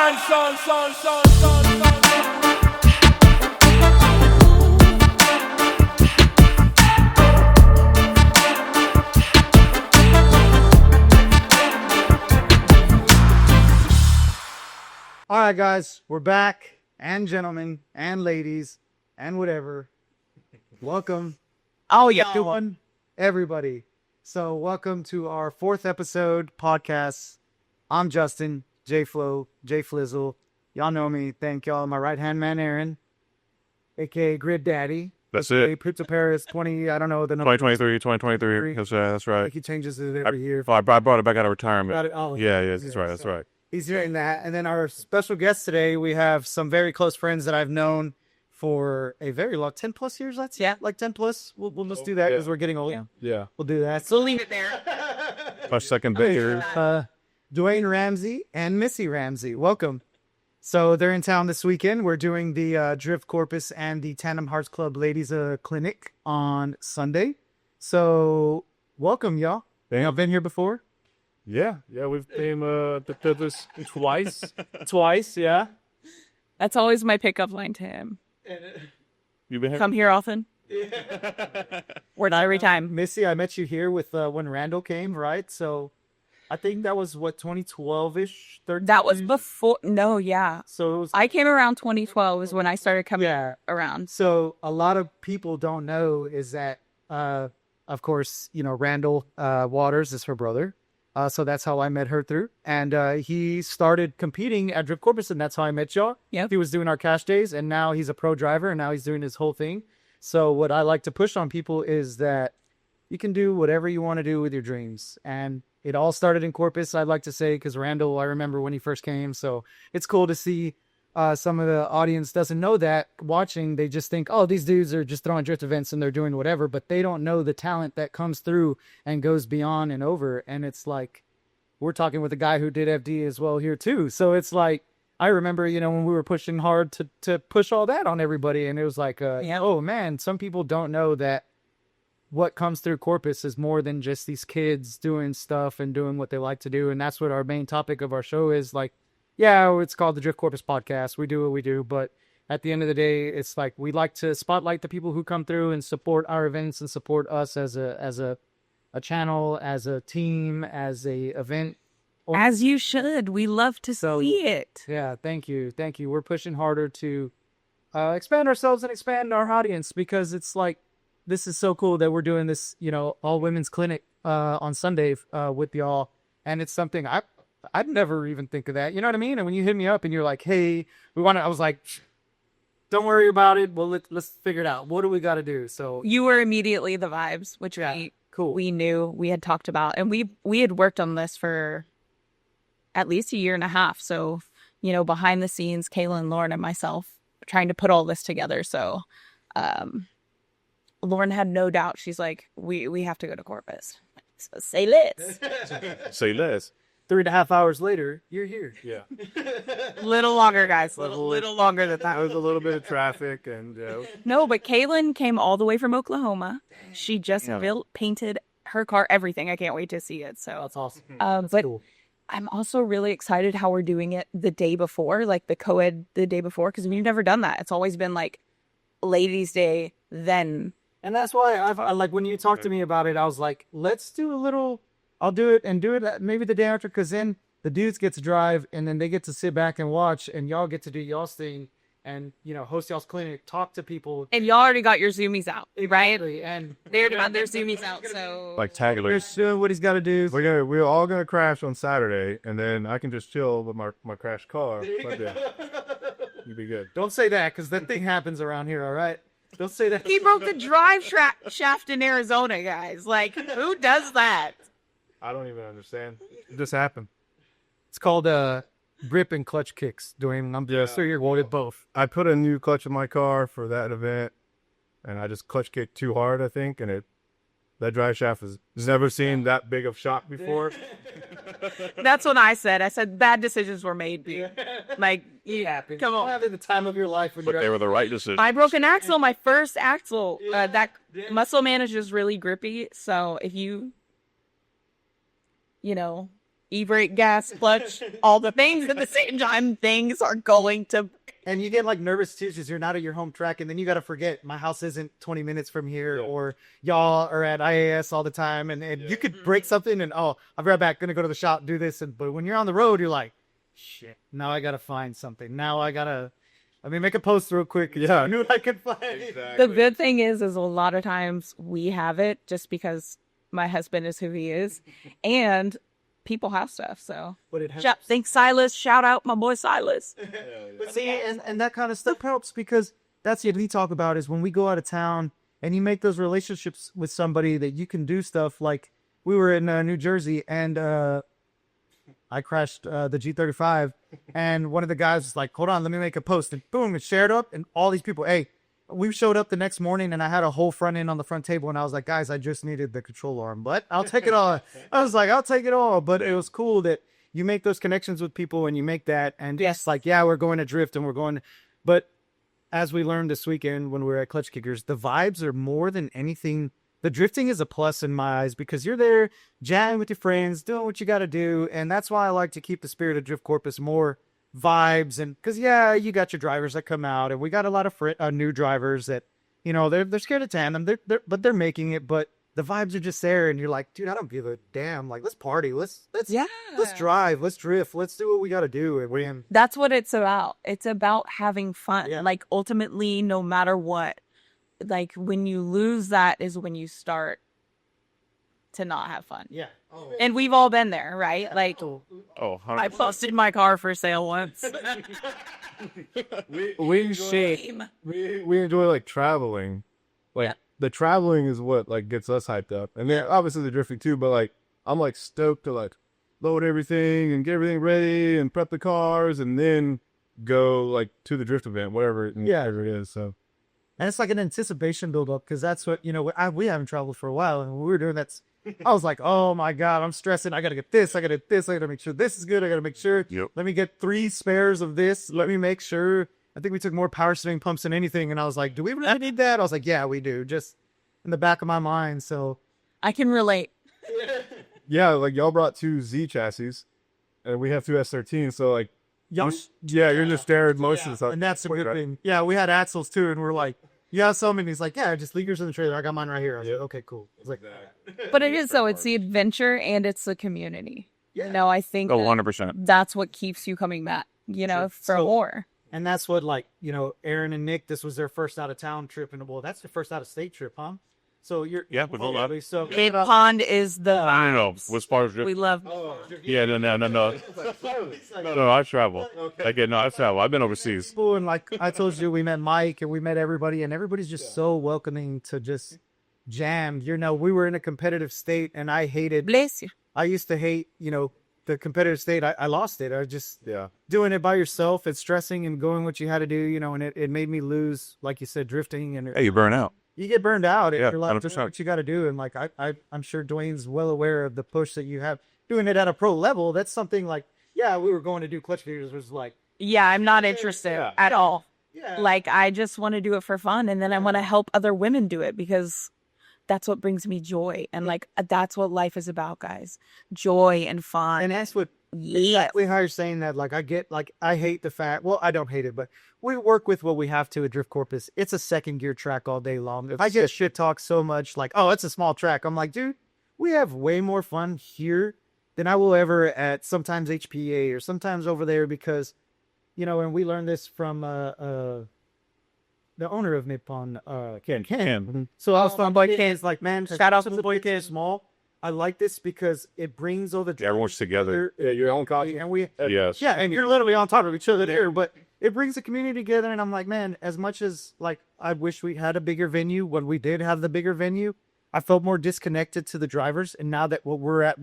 All right, guys, we're back, and gentlemen, and ladies, and whatever. Welcome. Oh, yeah. Everybody. So, welcome to our 4th episode podcast. I'm Justin, J-Flo, J-Flizzle. Y'all know me. Thank y'all. My right-hand man, Aaron, a.k.a. Grid Daddy. That's it. Pizza Paris 20, I don't know the number. 2023. That's right. I think he changes it every year. I brought it back out of retirement. Yeah, that's right. That's right. He's doing that. And then our special guest today, we have some very close friends that I've known for a very long, 10 plus years. Like 10 plus. We'll just do that because we're getting old. Yeah. We'll do that. So leave it there. My second beer. Dewayne Ramsey and Missy Ramsey. Welcome. So they're in town this weekend. We're doing the Drift Corpus and the Tandem Hearts Club Ladies Clinic on Sunday. So welcome, y'all. Y'all been here before? Yeah, we've been to this Twice, yeah. That's always my pickup line to him. You been here? Come here often. We're not every time. Missy, I met you here with when Randall came, right? So I think that was 2012-ish? That was before. No, yeah. So it was, I came around 2012 is when I started coming around. So a lot of people don't know is that, of course, Randall Waters is her brother. So that's how I met her through. And he started competing at Drift Corpus, and that's how I met y'all. Yep. He was doing our cash days, and now he's a pro driver, and now he's doing his whole thing. So what I like to push on people is that you can do whatever you want to do with your dreams. And it all started in Corpus, I'd like to say, because Randall, I remember when he first came. So it's cool to see some of the audience doesn't know that watching. They just think, oh, these dudes are just throwing drift events and they're doing whatever, but they don't know the talent that comes through and goes beyond and over. And it's like, we're talking with a guy who did FD as well here too. So it's like, I remember, when we were pushing hard to push all that on everybody. And it was like, oh man, some people don't know that what comes through Corpus is more than just these kids doing stuff and doing what they like to do. And that's what our main topic of our show is. Like, yeah, it's called the Drift Corpus Podcast. We do what we do, but at the end of the day, it's like we like to spotlight the people who come through and support our events and support us as a channel, as a team, as a event. As you should. We love to see it. Yeah, thank you. We're pushing harder to expand ourselves and expand our audience, because it's like, this is so cool that we're doing this, all women's clinic on Sunday with y'all. And it's something I'd never even think of that. You know what I mean? And when you hit me up and you're like, hey, I was like, don't worry about it. Well, let's figure it out. What do we got to do? So you were immediately the vibes, which we knew, we had talked about. And we had worked on this for at least a year and a half. So, behind the scenes, Kayla and Lauren and myself trying to put all this together. So, Lauren had no doubt. She's like, we have to go to Corpus. So say less. Say less. 3.5 hours later, you're here. Yeah. Little longer, guys. Little longer than that. There was a little bit of traffic and No, but Kaylin came all the way from Oklahoma. She just painted her car, everything. I can't wait to see it. So that's awesome. That's cool. I'm also really excited how we're doing it the day before, like the co-ed the day before, because we've never done that. It's always been like Ladies' Day then. And that's why I like when you talked to me about it, I was like, let's do a little, I'll do it and do it maybe the day after, because then the dudes get to drive and then they get to sit back and watch, and y'all get to do y'all's thing and, host y'all's clinic, talk to people. And y'all already got your Zoomies out, right? Exactly. And they're doing their Zoomies out, so. like Tagler. He's doing what he's got to do. We're all going to crash on Saturday, and then I can just chill with my crashed car. But yeah, you'd be good. Don't say that, because that thing happens around here, all right? Don't say that. He broke the drive shaft in Arizona, guys. Like, who does that? I don't even understand. It just happened. It's called grip and clutch kicks. Dewayne, I'm sure you're wanted both. I put a new clutch in my car for that event, and I just clutch kicked too hard, I think, and that drive shaft has never seen that big of shock before. That's what I said. I said bad decisions were made. Like, come on. Having the time of your life, But they were the right decisions. I broke an axle, my first axle. That Muscle Man is just really grippy. So if you e-brake, gas, clutch, all the things at the same time. Things are going to. And you get like nervous too because you're not at your home track, and then you got to forget my house isn't 20 minutes from here, or y'all are at IAS all the time, and you could break something, and I'll be right back, gonna go to the shop, do this, but when you're on the road, you're like, shit, now I gotta find something. Now I gotta, make a post real quick. Yeah, I knew what I could find. Exactly. The good thing is a lot of times we have it just because my husband is who he is, and people have stuff. So thanks, Silas. Shout out my boy Silas. But see, and that kind of stuff helps because that's what we talk about is when we go out of town and you make those relationships with somebody that you can do stuff like we were in New Jersey and I crashed the G35 and one of the guys was like, hold on, let me make a post, and boom, it shared up, and all these people, hey, we showed up the next morning and I had a whole front end on the front table and I was like, guys, I just needed the control arm, but I'll take it all. I was like, I'll take it all. But it was cool that you make those connections with people and you make that. And it's like, yeah, we're going to drift and we're going, but as we learned this weekend when we were at Clutch Kickers, the vibes are more than anything. The drifting is a plus in my eyes because you're there jamming with your friends, doing what you got to do. And that's why I like to keep the spirit of Drift Corpus more vibes, and because you got your drivers that come out, and we got a lot of new drivers that they're scared of tandem, but they're making it, but the vibes are just there, and you're like, dude, I don't give a damn, like, let's party, let's drive, let's drift, let's do what we got to do. And that's what it's about having fun. Like, ultimately, no matter what, like, when you lose that is when you start to not have fun. And we've all been there, right? Like, I posted my car for sale once. we enjoy like traveling. Like the traveling is what like gets us hyped up, and then obviously the drifting too. But like I'm like stoked to like load everything and get everything ready and prep the cars, and then go like to the drift event, whatever it is. So. And it's like an anticipation build up because that's what we haven't traveled for a while, and when we were doing that. I was like, oh my God, I'm stressing. I got to get this. I got to get this. I got to make sure this is good. I got to make sure. Let me get 3 spares of this. Let me make sure. I think we took more power steering pumps than anything. And I was like, do we really need that? I was like, yeah, we do. Just in the back of my mind. So I can relate. Yeah. Like y'all brought 2 Z chassis and we have 2 S13. So like, you're just staring most of the time. And that's a good thing. Yeah. We had axles too. And we're like, yeah, so many. He's like, yeah, just leave yours in the trailer. I got mine right here. I was like, okay, cool. I was like, but it is though. It's the adventure and it's the community. I think 100%. That's what keeps you coming back. For more. And that's what Aaron and Nick. This was their first out of town trip, and that's their first out of state trip, huh? So you're with a lot. So Cape Pond is the. I know. What's part of drift? We love. No. I travel. Okay. I travel. I've been overseas. And like I told you, we met Mike and we met everybody, and everybody's just so welcoming to just jam. We were in a competitive state, and I hated. Bless you. I used to hate, the competitive state. I lost it. I just doing it by yourself. It's stressing and going what you had to do, and it made me lose, like you said, drifting. And you burn out. You get burned out. You're like, what you got to do. And like, I'm sure Dwayne's well aware of the push that you have doing it at a pro level. That's something like, we were going to do clutch videos was like, I'm not interested at all. Yeah. Like, I just want to do it for fun. And then I want to help other women do it because that's what brings me joy. And like, that's what life is about, guys. Joy and fun. And that's what, exactly how you're saying that. Like, I hate the fact, well, I don't hate it, but we work with what we have to at Drift Corpus. It's a second gear track all day long. I get shit talked so much like, oh, it's a small track. I'm like, dude, we have way more fun here than I will ever at sometimes HPA or sometimes over there because, and we learned this from the owner of Nippon, Ken. Mm-hmm. So I was from Boy Ken's like, man, shout out to the Boy Ken Small. I like this because it brings all the everyone's together. Your own coffee, and we and you're literally on top of each other there. But it brings the community together, and I'm like, man, as much as like I wish we had a bigger venue. When we did have the bigger venue, I felt more disconnected to the drivers, and now that what we're at,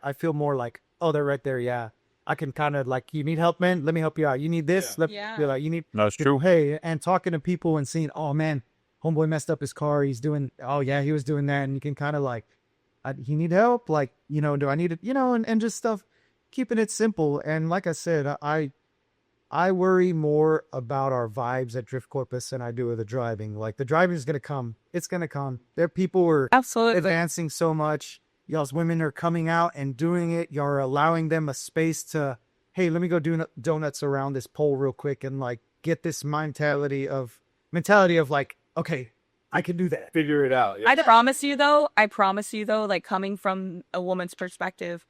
I feel more like, oh, they're right there. Yeah, I can kind of like, you need help, man. Let me help you out. You need this. Let me be like, you need. No, it's true. Hey, and talking to people and seeing, oh man, homeboy messed up his car. He's doing. Oh yeah, he was doing that, and you can kind of like. He need help, like, do I need it, and just stuff, keeping it simple. And like I said, I worry more about our vibes at Drift Corpus than I do with the driving. Like, the driving is going to come. It's going to come. People are absolutely advancing so much. y'all's women are coming out and doing it. You're allowing them a space to, hey, let me go do donuts around this pole real quick and like get this mentality of like, okay, I can do that. Figure it out. Yeah. I promise you though, like coming from a woman's perspective,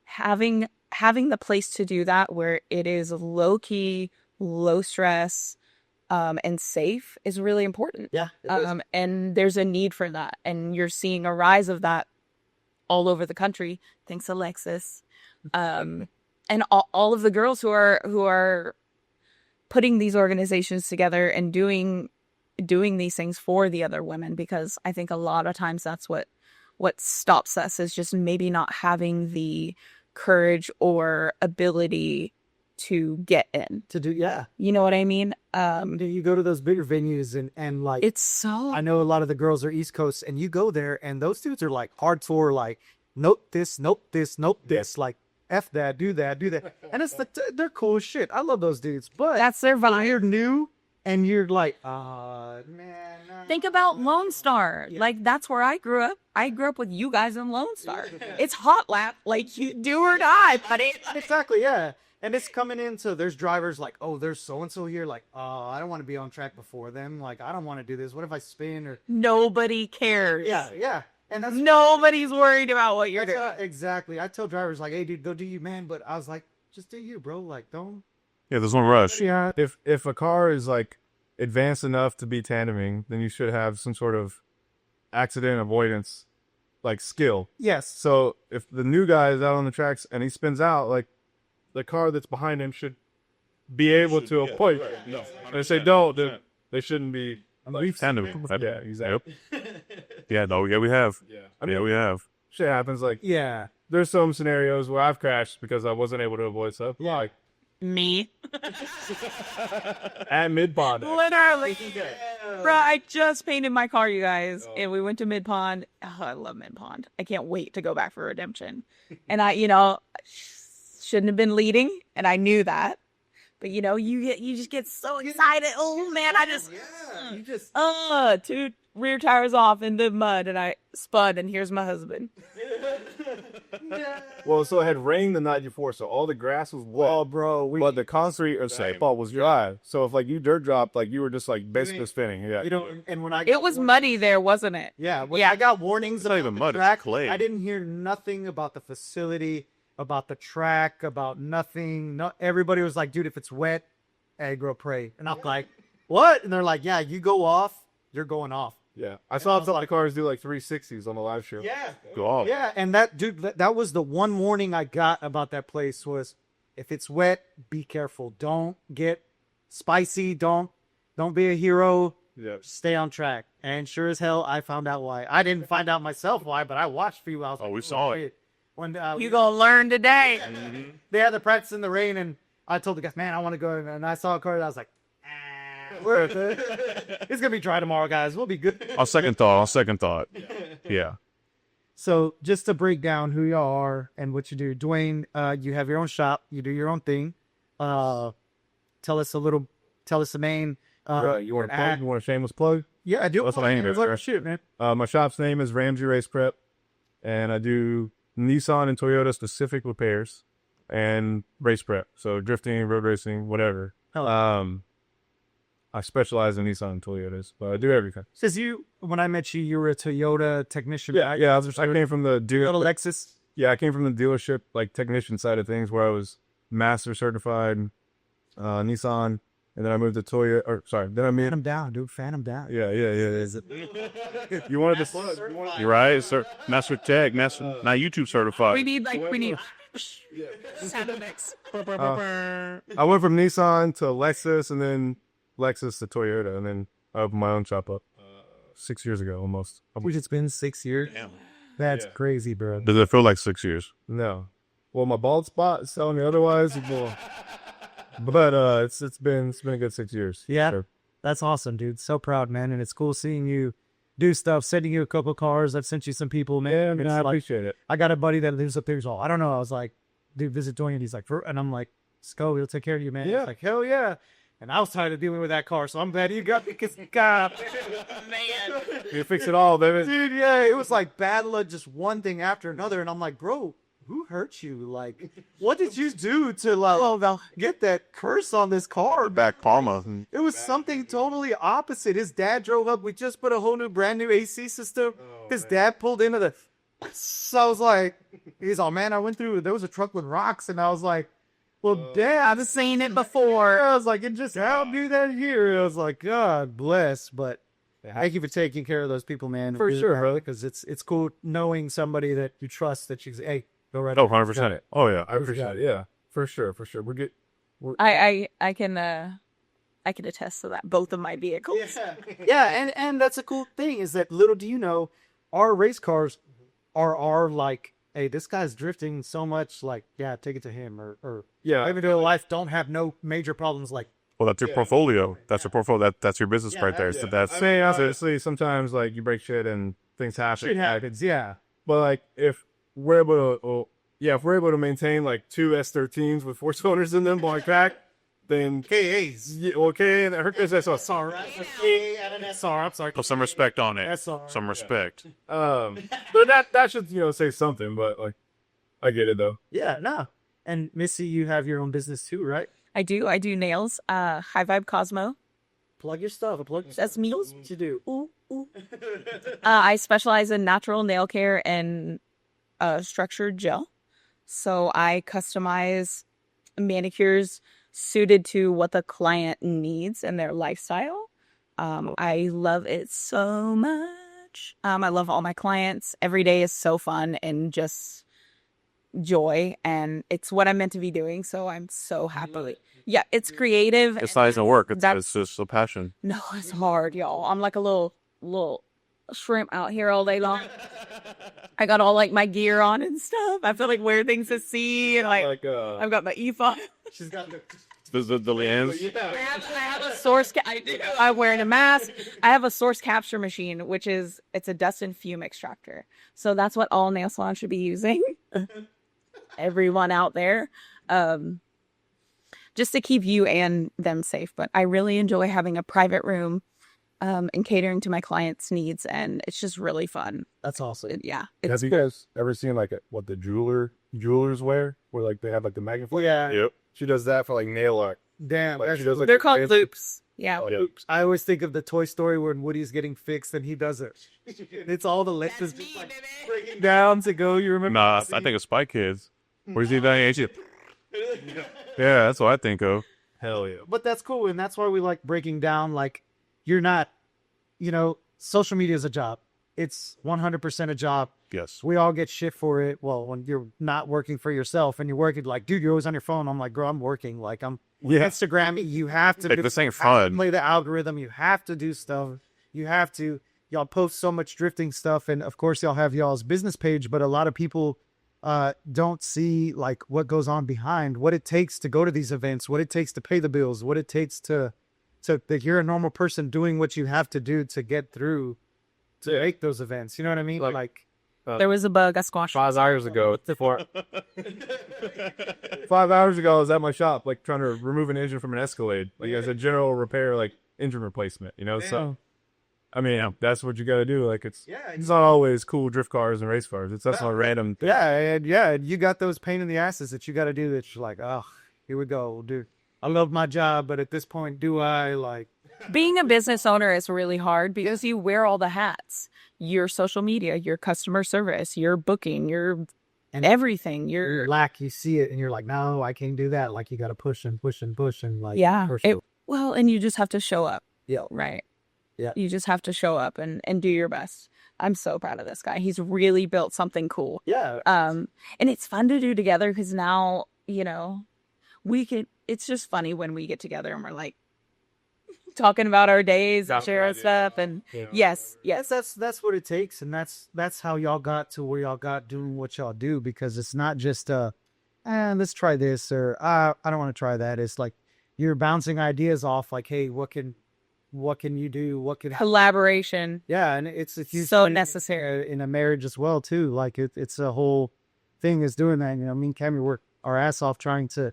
having the place to do that where it is low key, low stress, and safe is really important. Yeah. And there's a need for that. And you're seeing a rise of that all over the country. Thanks, Alexis. And all of the girls who are putting these organizations together and doing these things for the other women, because I think a lot of times that's what stops us, is just maybe not having the courage or ability to get in. To do, yeah. You know what I mean? You go to those bigger venues and like, it's so... I know a lot of the girls are East Coast, and you go there and those dudes are like hardcore, like, nope this, like, F that, do that. And it's they're cool as shit. I love those dudes, but that's their vibe. You're new and you're like, man. Think about Lone Star. Yeah. Like, that's where I grew up. I grew up with you guys in Lone Star. It's hot lap, like, you do or die, buddy. Exactly, yeah. And it's coming in, so there's drivers like, oh, there's so-and-so here. Like, oh, I don't want to be on track before them. Like, I don't want to do this. What if I spin? Or nobody cares. Yeah. And that's nobody's worried about what you're doing. Exactly. I tell drivers, like, hey, dude, go do you, man. But I was like, just do you, bro. Like, don't. Yeah, there's no rush. Yeah. If a car is, like, advanced enough to be tandeming, then you should have some sort of accident avoidance, like, skill. Yes. So if the new guy is out on the tracks and he spins out, like, the car that's behind him should be able to avoid. Right. No, and if they don't, then they shouldn't be. We've tandem. Yeah, exactly. Yep. we have. Yeah, we have. Shit happens. Like, yeah, there's some scenarios where I've crashed because I wasn't able to avoid stuff. Like me at Mid Pond. Literally, bro. I just painted my car, you guys, and we went to Mid Pond. Oh, I love Mid Pond. I can't wait to go back for redemption. And I, shouldn't have been leading, and I knew that. But you just get so excited. Oh man, two rear tires off in the mud, and I spun, and here's my husband. Well, so it had rained the night before, so all the grass was wet. Oh, bro, but the concrete or asphalt was dry. So if like you dirt dropped, like you were just like basically spinning. Yeah, and when it was muddy there, wasn't it? Yeah, I got warnings. It's not even mud. Track, it's clay. I didn't hear nothing about the facility, about the track, about nothing. No, everybody was like, dude, if it's wet, aggro pray. And I'm like, what? And they're like, yeah, you go off, you're going off. Yeah. I saw some of the cars do like 360s on the live show. Yeah. Go off. Yeah. And that was the one warning I got about that place was, if it's wet, be careful. Don't get spicy. Don't be a hero. Yeah. Stay on track. And sure as hell, I found out why. I didn't find out myself why, but I watched for you. I was we saw it. When you gonna learn today. Mm-hmm. They had the practice in the rain, and I told the guys, man, I want to go. And I saw a car, and I was like, worth it. It's gonna be dry tomorrow, guys. We'll be good. On second thought. Yeah. So just to break down who you are and what you do, Dewayne, you have your own shop. You do your own thing. Tell us the main. You want a shameless plug? Yeah, I do. That's what I aim. Shoot, man. My shop's name is Ramsey Race Prep, and I do Nissan and Toyota specific repairs and race prep. So drifting, road racing, whatever. I specialize in Nissan and Toyotas, but I do everything. Says when I met you, you were a Toyota technician. Yeah. I came from the Lexus. Yeah, I came from the dealership, like technician side of things, where I was master certified Nissan, and then I moved to Toyota. Then I Fan him down, dude. Fan him down. Yeah. Is it? You wanted to plug? You're right, sir. Master tech, now YouTube certified. We need sound effects. I went from Nissan to Lexus, and then Lexus to Toyota, and then I opened my own shop up 6 years ago, almost. Which it's been 6 years. Damn. That's crazy, bro. Does it feel like 6 years? No. Well, my bald spot is telling me otherwise. But it's been a good 6 years. Yeah, sure. That's awesome, dude. So proud, man, and it's cool seeing you do stuff. Sending you a couple cars. I've sent you some people, man. Yeah, I appreciate it. I got a buddy that lives up there. He's all, I don't know. I was like, dude, visit Dewayne. He's like, and I'm like, let's go. He'll take care of you, man. Yeah. He's like, hell yeah. And I was tired of dealing with that car, so I'm glad you got me, because, God, Man. You fix it all, baby. dude, yeah, it was like battle of just one thing after another. And I'm like, bro, who hurt you? Like, what did you do to, like, get that curse on this car? Back Parma. It was something totally opposite. His dad drove up. We just put a whole brand new AC system. His dad pulled into the... So I was like, he's all, man, I went through, there was a truck with rocks. And I was like, well, Dad, I've seen it before. I was like, it just, I'll do that here. I was like, God bless. But thank you for taking care of those people, man. For sure, bro. Because it's cool knowing somebody that you trust that you say, hey, go right Oh, ahead. 100%. Oh, yeah. I appreciate it. Yeah, for sure. We're good. I can attest to that. Both of my vehicles. Yeah, and that's a cool thing is that little do you know, our race cars are like, hey, this guy's drifting so much, like, yeah, take it to him, or Yeah, maybe to life don't have no major problems, like, Well, that's your portfolio. That's your portfolio. That's your business right there. So that's I mean, obviously, sometimes like you break shit and things happen. shit happens, yeah. But like if we're able to, if we're able to maintain like 2 S13s with 4 cylinders in them going back, then KAs. yeah, okay, and Hercules SR. Sorry. Sorry, I'm sorry. put some respect on it. That's all right. Some respect. So that should say something, but like I get it though. Yeah, no. And Missy, you have your own business too, right? I do nails. High Vibe Cosmo. Plug your stuff. That's me. What you do. Ooh. I specialize in natural nail care and structured gel. So I customize manicures suited to what the client needs and their lifestyle. I love it so much. I love all my clients. Every day is so fun and just joy, and it's what I'm meant to be doing. So I'm so happily. Yeah, it's creative. It's not even work. It's just a passion. No, it's hard, y'all. I'm like a little shrimp out here all day long. I got all like my gear on and stuff. I feel like weird things to see, and like I've got my E5. She's got The liens. I have a source. I'm wearing a mask. I have a source capture machine, which it's a dust and fume extractor. So that's what all nail salons should be using. Everyone out there, just to keep you and them safe. But I really enjoy having a private room, and catering to my clients' needs, and it's just really fun. That's awesome. Yeah. Have you guys ever seen like what the jewelers wear, where like they have like the magnifying? Yeah. Yep. She does that for like nail art. Damn. Like, she does, like, They're called fancy- loops. Yeah. Oh, yeah. Oops. I always think of the Toy Story when Woody's getting fixed and he does it. It's all the lenses just like breaking down to go. You remember? Nah, I think of Spy Kids. Where's he done? Yeah, that's what I think of. Hell yeah. But that's cool, and that's why we like breaking down. Like, you're not, social media is a job. It's 100% a job. Yes. We all get shit for it. Well, when you're not working for yourself and you're working, like, dude, you're always on your phone. I'm like, girl, I'm working. Like, I'm Instagram. You have to Like, this ain't fun. play the algorithm. You have to do stuff. You have to. Y'all post so much drifting stuff, and of course, y'all have y'all's business page. But a lot of people don't see like what goes on behind, what it takes to go to these events, what it takes to pay the bills, what it takes to that you're a normal person doing what you have to do to get through to make those events. You know what I mean? Like There was a bug. I squashed. 5 hours ago, 5 hours ago, I was at my shop, like trying to remove an engine from an Escalade, like as a general repair, like engine replacement. So I mean, that's what you got to do. Like it's not always cool drift cars and race cars. That's not random. And you got those pain in the asses that you got to do. That you're like, oh, here we go, dude. I love my job, but at this point, do I like? Being a business owner is really hard because you wear all the hats. Your social media, your customer service, your booking, your everything. You're lack. You see it, and you're like, no, I can't do that. Like you got to push and push and push and like. Yeah. And you just have to show up. Yeah. Right. Yeah. You just have to show up and do your best. I'm so proud of this guy. He's really built something cool. Yeah. And it's fun to do together because now, it's just funny when we get together and we're like talking about our days and share our stuff. And yes, that's what it takes. And that's how y'all got to where y'all got doing what y'all do, because it's not just, let's try this or I don't want to try that. It's like you're bouncing ideas off like, hey, what can you do? What can collaboration? Yeah, and it's a huge so thing necessary in a marriage as well too. Like it's a whole thing is doing that. Me and Cammy work our ass off trying to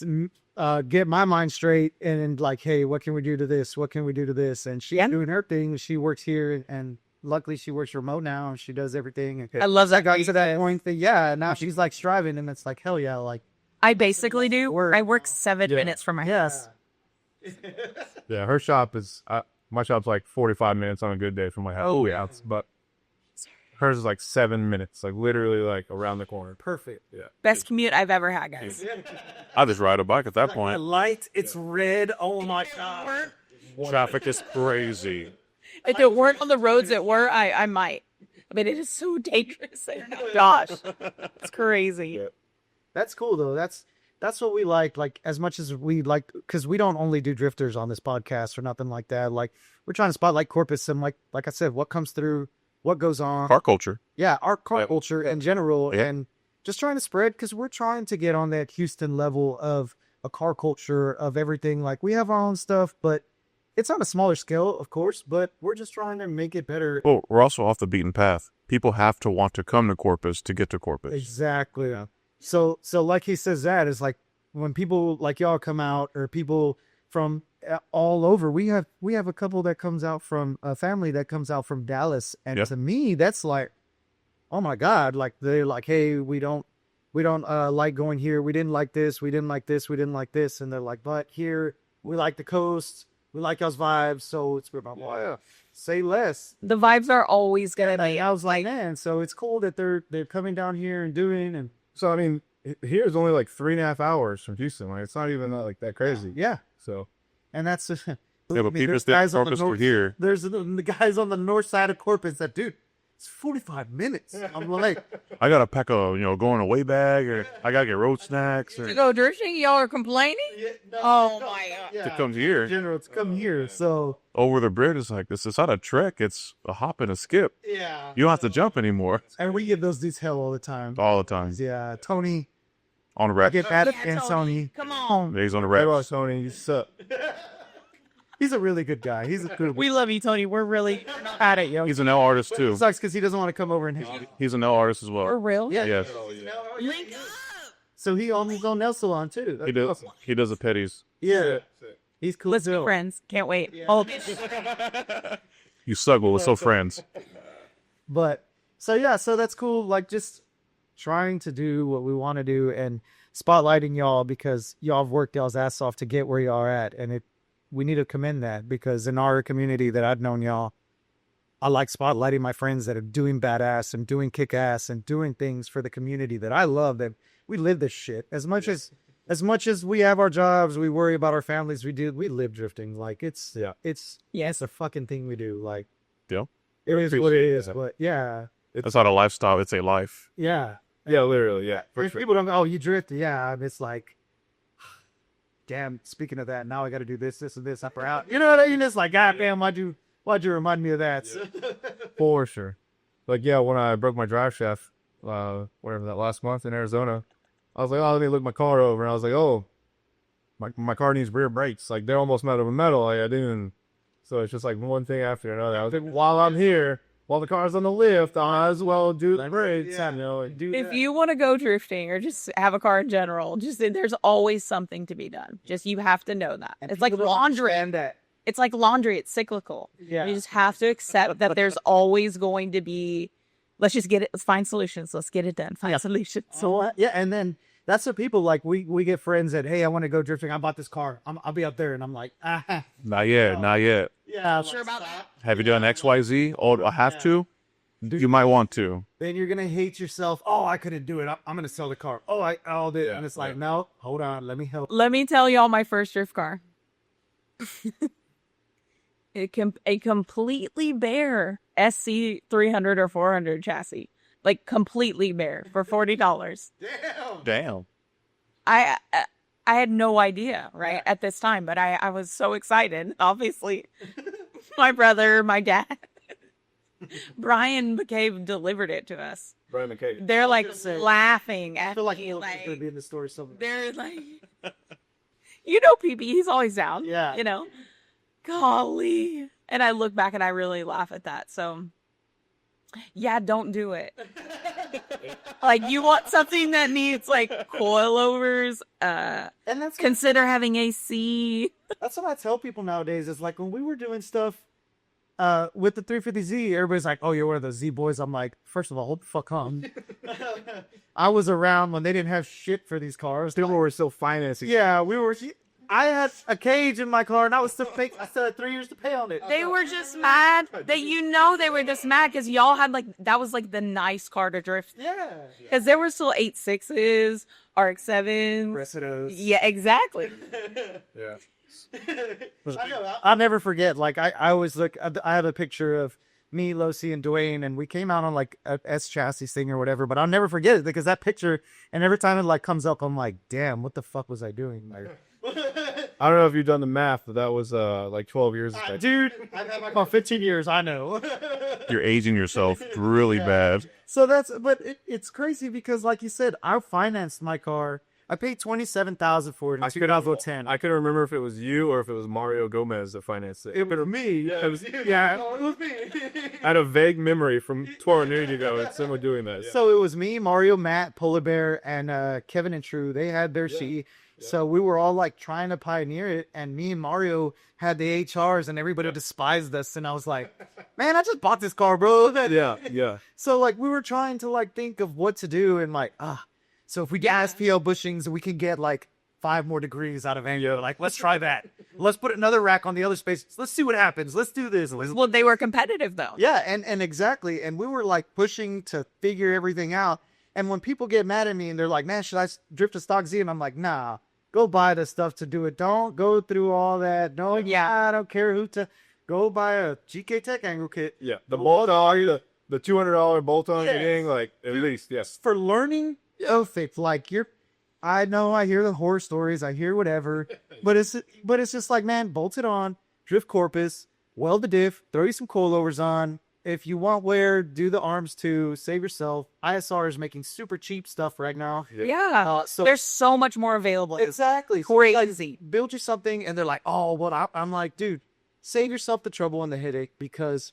get my mind straight and like, hey, what can we do to this? What can we do to this? And she's doing her thing. She works here, and luckily she works remote now, and she does everything. I love that. Got to that point that, now she's like striving, and it's like, hell yeah. Like, I basically do. I work 7 minutes from my house. Yeah, her shop is, my shop's like 45 minutes on a good day from my house. Oh, yeah. But hers is like 7 minutes, like literally like around the corner. Perfect. Yeah. Best commute I've ever had, guys. I just ride a bike at that point. Light, it's red. Oh my God. Traffic is crazy. If it weren't on the roads it were, I might. I mean, it is so dangerous there. Oh, gosh. It's crazy. Yeah. That's cool though. That's what we like as much as we like, because we don't only do drifters on this podcast or nothing like that. Like, we're trying to spotlight Corpus and like I said, what comes through, what goes on. Car culture. Yeah, our car culture in general, Yeah. and just trying to spread, because we're trying to get on that Houston level of a car culture of everything. Like, we have our own stuff, but it's on a smaller scale, of course, but we're just trying to make it better. Well, we're also off the beaten path. People have to want to come to Corpus to get to Corpus. Exactly. Yeah. So like he says, that is like when people like y'all come out, or people from all over. We have a couple that comes out from a family that comes out from Dallas, and to me, that's like, oh my God! Like, they're like, hey, we don't like going here. We didn't like this. We didn't like this. We didn't like this. And they're like, but here we like the coast. We like y'all's vibes. So it's about, say less. The vibes are always gonna be. I was like, man. So it's cool that they're coming down here and doing. And So, I mean, here's only like 3.5 hours from Houston. Like, it's not even like that crazy. yeah. So, And that's Yeah, but people think Corpus were here. There's the guys on the north side of Corpus that, dude, it's 45 minutes. I'm like, I gotta pack a going away bag, or I gotta get road snacks, or To go drifting, y'all are complaining? Oh my God. to come here. in general, to come here. So Over the bridge, it's like, this is not a trek. It's a hop and a skip. yeah, You don't have to jump ananymore. and we give those dudes hell all the time. All the time. Yeah, Tony, On the I rack. get mad Yeah, at Tony. Come on. He's on the hey, rack. Tony, you suck. He's a really good guy. He's a good. We love you, Tony. We're really proud of you. He's an L artist too. It sucks because he doesn't want to come over and hit you. He's an L artist as well. For real? Yeah. Yes. Link up. So he owns his own nail salon too. He does. He does the petties. Yeah, he's cool. Let's as be hell. friends. Can't wait. Oh, You suck, but we're still friends. But so that's cool. Like, just trying to do what we want to do and spotlighting y'all, because y'all have worked y'all's ass off to get where y'all are at, and we need to commend that, because in our community that I've known y'all, I like spotlighting my friends that are doing badass and doing kick ass and doing things for the community that I love. That we live this shit as much as we have our jobs, we worry about our families. We live drifting. Like, it's a fucking thing we do. Like, Yeah. it is what it is. But yeah, That's not a lifestyle. It's a life. yeah. Yeah, literally, yeah. For If sure. people don't go, oh, you drift. Yeah. It's like, damn, speaking of that, now I got to do this, and this up or out. You know what I mean? It's like, God damn, why'd you remind me of that? For sure. Like, yeah, when I broke my drive shaft, whatever, that last month in Arizona, I was like, oh, let me look my car over. And I was like, oh, my car needs rear brakes. Like, they're almost metal to metal. Like, I didn't. So it's just like one thing after another. I was like, while I'm here, while the car's on the lift, I might as well do the brakes. Yeah. You know, and do if that. you want to go drifting or just have a car in general, just there's always something to be done. Just you have to know that. And It's like people don't laundry. understand that. It's like laundry. It's cyclical. Yeah. You just have to accept that there's always going to be. Let's just get it. Let's find solutions. Let's get it done. Find solutions. So yeah, and then that's what people like. We get friends that, hey, I want to go drifting. I bought this car. I'll be up there, and I'm like, Not yet. Not yet. yeah, Sure about that? Have you done XYZ? Oh, I have to? You might want to. Then you're gonna hate yourself. Oh, I couldn't do it. I'm gonna sell the car. Oh, I did, and it's like, no, hold on, let me help. Let me tell y'all my first drift car. A completely bare SC 300 or 400 chassis, like completely bare for $40. Damn. I had no idea at this time, but I was so excited. Obviously, my brother, my dad, Brian McCabe delivered it to us. Brian McCabe. They're like laughing I at feel like me, he's gonna be in the story somewhere. they're like, you know, PB, he's always down. Yeah. You know, golly. And I look back and I really laugh at that. So, yeah, don't do it. Like, you want something that needs like coilovers, And that's consider having AC. That's what I tell people nowadays. Is like when we were doing stuff with the 350Z, everybody's like, "Oh, you're one of the Z boys." I'm like, first of all, hold the fuck on. I was around when they didn't have shit for these cars. People were still financing. Yeah, we were. I had a cage in my car, and I was still paying. I still had 3 years to pay on it. They were just mad that they were just mad because y'all had like that was like the nice car to drift. Yeah, Because there were still 86s, RX-7s. Cressidos. Yeah, exactly. Yeah. I'll never forget. Like I always look. I have a picture of me, Losi, and Dewayne, and we came out on like a S chassis thing or whatever. But I'll never forget it because that picture. And every time it like comes up, I'm like, damn, what the fuck was I doing? Like, I don't know if you've done the math, but that was like 12 years ago. dude, I've had my car 15 years. I know. You're aging yourself really bad. So but it's crazy because, like you said, I financed my car. I paid $27,000 for it in 2010. I couldn't remember if it was you or if it was Mario Gomez that financed it. It was me. Yeah, It was me. I had a vague memory from 12 years ago of someone doing that. So it was me, Mario, Matt, Polar Bear, and Kevin and True. They had their C. So we were all like trying to pioneer it, and me and Mario had the HRs, and everybody despised us. And I was like, "Man, I just bought this car, bro." Yeah. So like we were trying to like think of what to do, and like so if we get SPL bushings, we can get like 5 more degrees out of angle. Like, let's try that. Let's put another rack on the other space. Let's see what happens. Let's do this. Well, they were competitive though. Yeah, and exactly. And we were like pushing to figure everything out. And when people get mad at me and they're like, "Man, should I drift a stock Z?" And I'm like, "Nah, go buy the stuff to do it. Don't go through all that. No, I don't care who to go buy a GK Tech angle kit." Yeah. The bolt-on, the $200 bolt-on thing, like, at least, yes. For learning, fix like I know I hear the horror stories, I hear whatever, but it's just like, man, bolt it on, drift corpus, weld the diff, throw you some coilovers on. If you want wear, do the arms too, save yourself. ISR is making super cheap stuff right now. Yeah. So There's so much more available. exactly Crazy. Like, build you something, and they're like, "Oh, well," I'm like, dude, save yourself the trouble and the headache because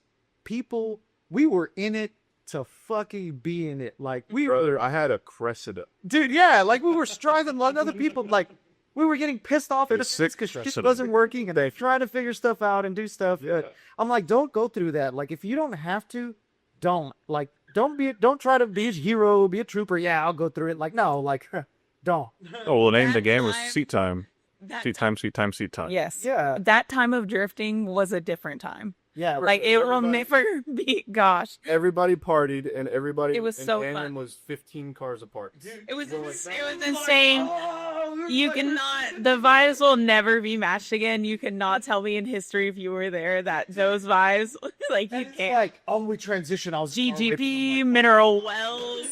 we were in it to fucking be in it. Like Brother, I had a Cressida. dude, yeah, like we were striving like other people, like we were getting pissed off at us because shit wasn't working, and they trying to figure stuff out and do stuff. I'm like, don't go through that. Like, if you don't have to, don't try to be a hero, be a trooper. Yeah, I'll go through it. Like, no, like, don't. Oh, well, the name of the game was time- Seat Time. Seat time. Yes. Yeah. That time of drifting was a different time. Yeah, Like, it will never be. Gosh. Everybody partied, and everybody It was in so Tandem fun. was 15 cars apart. It was insane. You cannot. The vibes will never be matched again. You cannot tell me in history if you were there that those vibes, like, you it's can't. like, oh, we transition. I was GGP, mineral wells.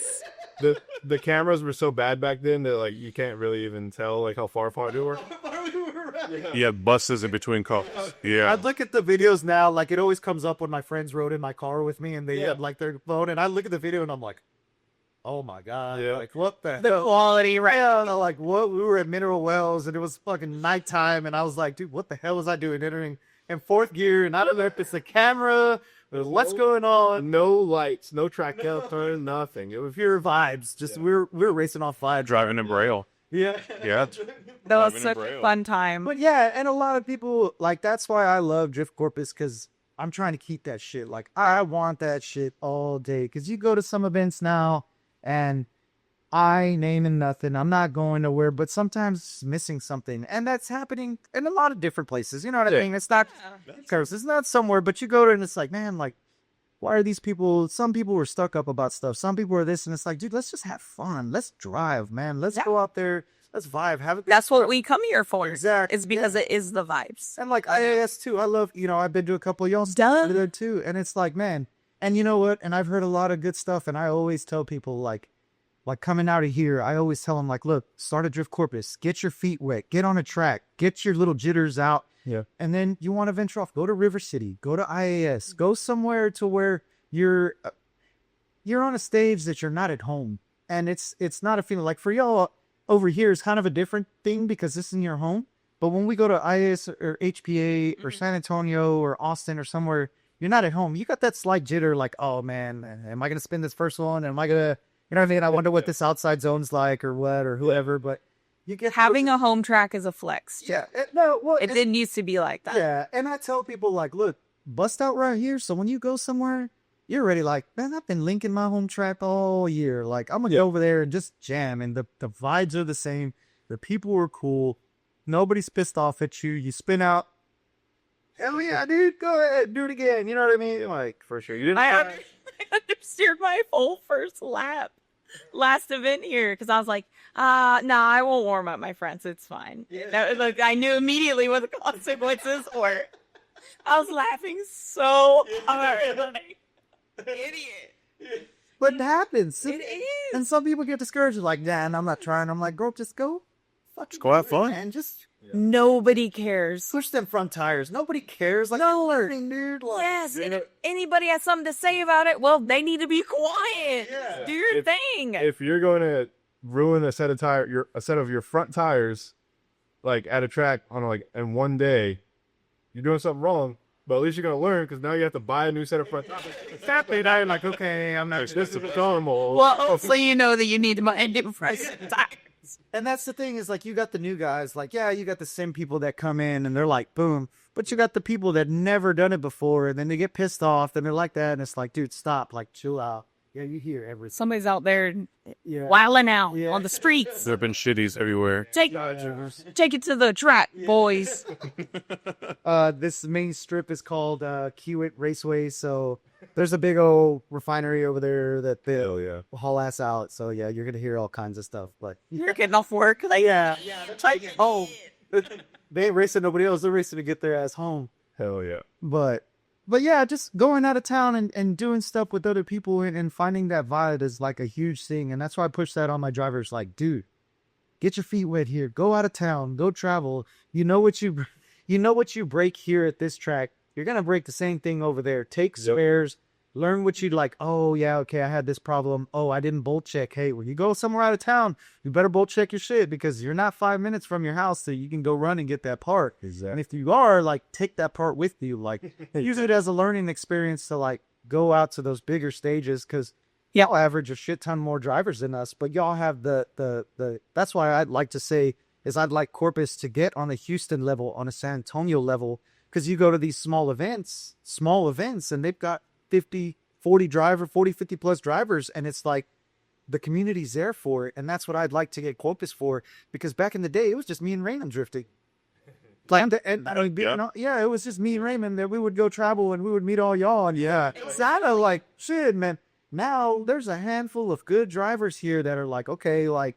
The cameras were so bad back then that, like, you can't really even tell, like, how far apart they were. You had buses in between cars. Yeah. I look at the videos now, like it always comes up when my friends rode in my car with me and they had like their phone, and I look at the video and I'm like, oh my god, like what the hell? Quality, right? Yeah, and I'm like, what? We were at Mineral Wells and it was fucking nighttime, and I was like, dude, what the hell was I doing entering in 4th gear? And I don't know if it's the camera or what's going on. No lights, no track turn, nothing. It was Pure vibes. Just we're racing off vibes. Driving in Braille. Yeah. Yeah. That was Driving in such a Braille. fun time. But yeah, and a lot of people, like, that's why I love Drift Corpus, because I'm trying to keep that shit. Like, I want that shit all day. Because you go to some events now, and I ain't naming nothing. I'm not going nowhere, but sometimes it's missing something. And that's happening in a lot of different places. You know what I mean? It's not, it's not somewhere, but you go to and it's like, man, like, why are these people, some people were stuck up about stuff. Some people are this, and it's like, dude, let's just have fun. Let's drive, man. Let's go out there. Let's vibe. Have a good That's what we come here for. Exactly. It's because it is the vibes. And like IAS too, I love, I've been to a couple of y'all's Done. there too. And it's like, man, and you know what? And I've heard a lot of good stuff. And I always tell people like coming out of here, I always tell them like, look, start a Drift Corpus, get your feet wet, get on a track, get your little jitters out. Yeah. And then you want to venture off, go to River City, go to IAS, go somewhere to where you're on a stage that you're not at home. And it's not a feeling like for y'all over here is kind of a different thing because this is in your home. But when we go to IAS or HPA or San Antonio or Austin or somewhere, you're not at home. You got that slight jitter like, oh man, am I going to spin this first one? Am I going to You know what I mean? I wonder what this outside zone's like or what or whoever, but you get Having a home track is a flex. Yeah. It didn't used to be like that. Yeah. And I tell people like, look, bust out right here. So when you go somewhere, you're already like, man, I've been linking my home track all year. Like, I'm going to go over there and just jam. And the vibes are the same. The people are cool. Nobody's pissed off at you. You spin out. Hell yeah, dude. Go ahead. Do it again. You know what I mean? Like, for sure. You didn't. I understeered my whole first lap last event here because I was like, no, I won't warm up my friends. It's fine. Yeah. Like, I knew immediately what the consequences were. I was laughing so hard. Like, idiot. But it happens. It is. And some people get discouraged. Like, nah, I'm not trying. I'm like, girl, just go. Just go have fun. And just nobody cares. push them front tires. Nobody cares. Like, no, learning, dude. Like, Yes. And if anybody has something to say about it, well, they need to be quiet. Yeah. Do your thing. If you're going to ruin a set of your front tires, like at a track in one day, you're doing something wrong. But at least you're gonna learn because now you have to buy a new set of front tires. Exactly. Now you're like, okay, I'm not. This is normal. Well, hopefully you know that you need to buy new fresh tires. And that's the thing is like, you got the new guys. Like, yeah, you got the same people that come in and they're like, boom. But you got the people that never done it before, and then they get pissed off and they're like that, and it's like, dude, stop. Like, chill out. Yeah, you hear everything. Somebody's out there Yeah. wilding out Yeah. on the streets. There have been shitties everywhere. Take it to the track, boys. This main strip is called Kiewit Raceway. So there's a big old refinery over there that they Hell yeah. haul ass out. So yeah, you're gonna hear all kinds of stuff. But You're getting off work. Like, yeah, they're trying to get home. They ain't racing nobody else. They're racing to get their ass home. Hell yeah. But yeah, just going out of town and doing stuff with other people and finding that vibe is like a huge thing. And that's why I push that on my drivers. Like, dude, get your feet wet here. Go out of town. Go travel. You know what you break here at this track. You're going to break the same thing over there. Take spares. Learn what you'd like. Oh, yeah, okay, I had this problem. Oh, I didn't bolt check. Hey, when you go somewhere out of town, you better bolt check your shit because you're not 5 minutes from your house so you can go run and get that part. Exactly. And if you are, like, take that part with you. Like, use it as a learning experience to, like, go out to those bigger stages because y'all average a shit ton more drivers than us, but y'all have the that's why I'd like to say is I'd like Corpus to get on a Houston level, on a San Antonio level, because you go to these small events, and they've got 50 plus drivers, and it's like the community's there for it. And that's what I'd like to get Corpus for, because back in the day it was just me and Raymond drifting. Like, and it was just me and Raymond that we would go travel and we would meet all y'all, and it's kind of like shit, man. Now there's a handful of good drivers here that are like, okay, like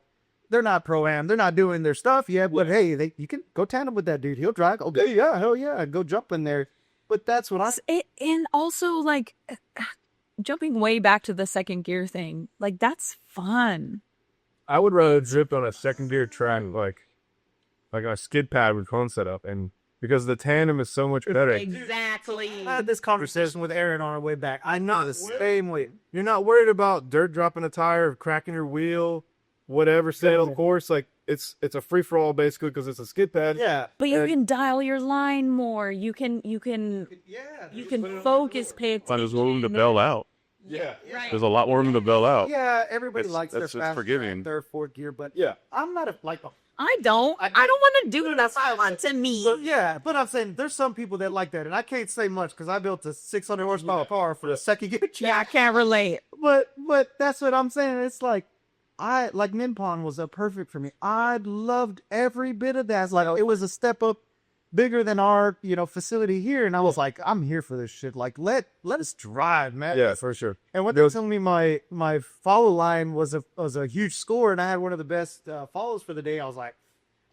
they're not pro-am, they're not doing their stuff yet, but hey, you can go tandem with that dude, he'll drive. Okay, yeah, hell yeah, go jump in there. But that's what and also, like, jumping way back to the second gear thing, like, that's fun. I would rather drift on a second gear track, like a skid pad with cone setup, and because the tandem is so much better. Exactly. I had this conversation with Aaron on our way back. I know the same way. You're not worried about dirt dropping a tire, cracking your wheel, whatever, staying on the course. Like, it's a free for all basically because it's a skid pad. Yeah, but you can dial your line more. You can focus, pay attention. There's room to bail out. Yeah, Right. There's a lot more room to bail out. Yeah, everybody likes their that's fast forgiving. third, fourth gear, but yeah, I'm not I don't want to do that silent to me. but I'm saying there's some people that like that, and I can't say much because I built a 600 horsepower car for the second gear track. Yeah, I can't relate. But that's what I'm saying. It's like Nippon was perfect for me. I loved every bit of that. It's like it was a step up bigger than our facility here, and I was like, I'm here for this shit. Like let us drive, man. Yeah, for sure. And what they were telling me, my follow line was a huge score, and I had one of the best follows for the day. I was like,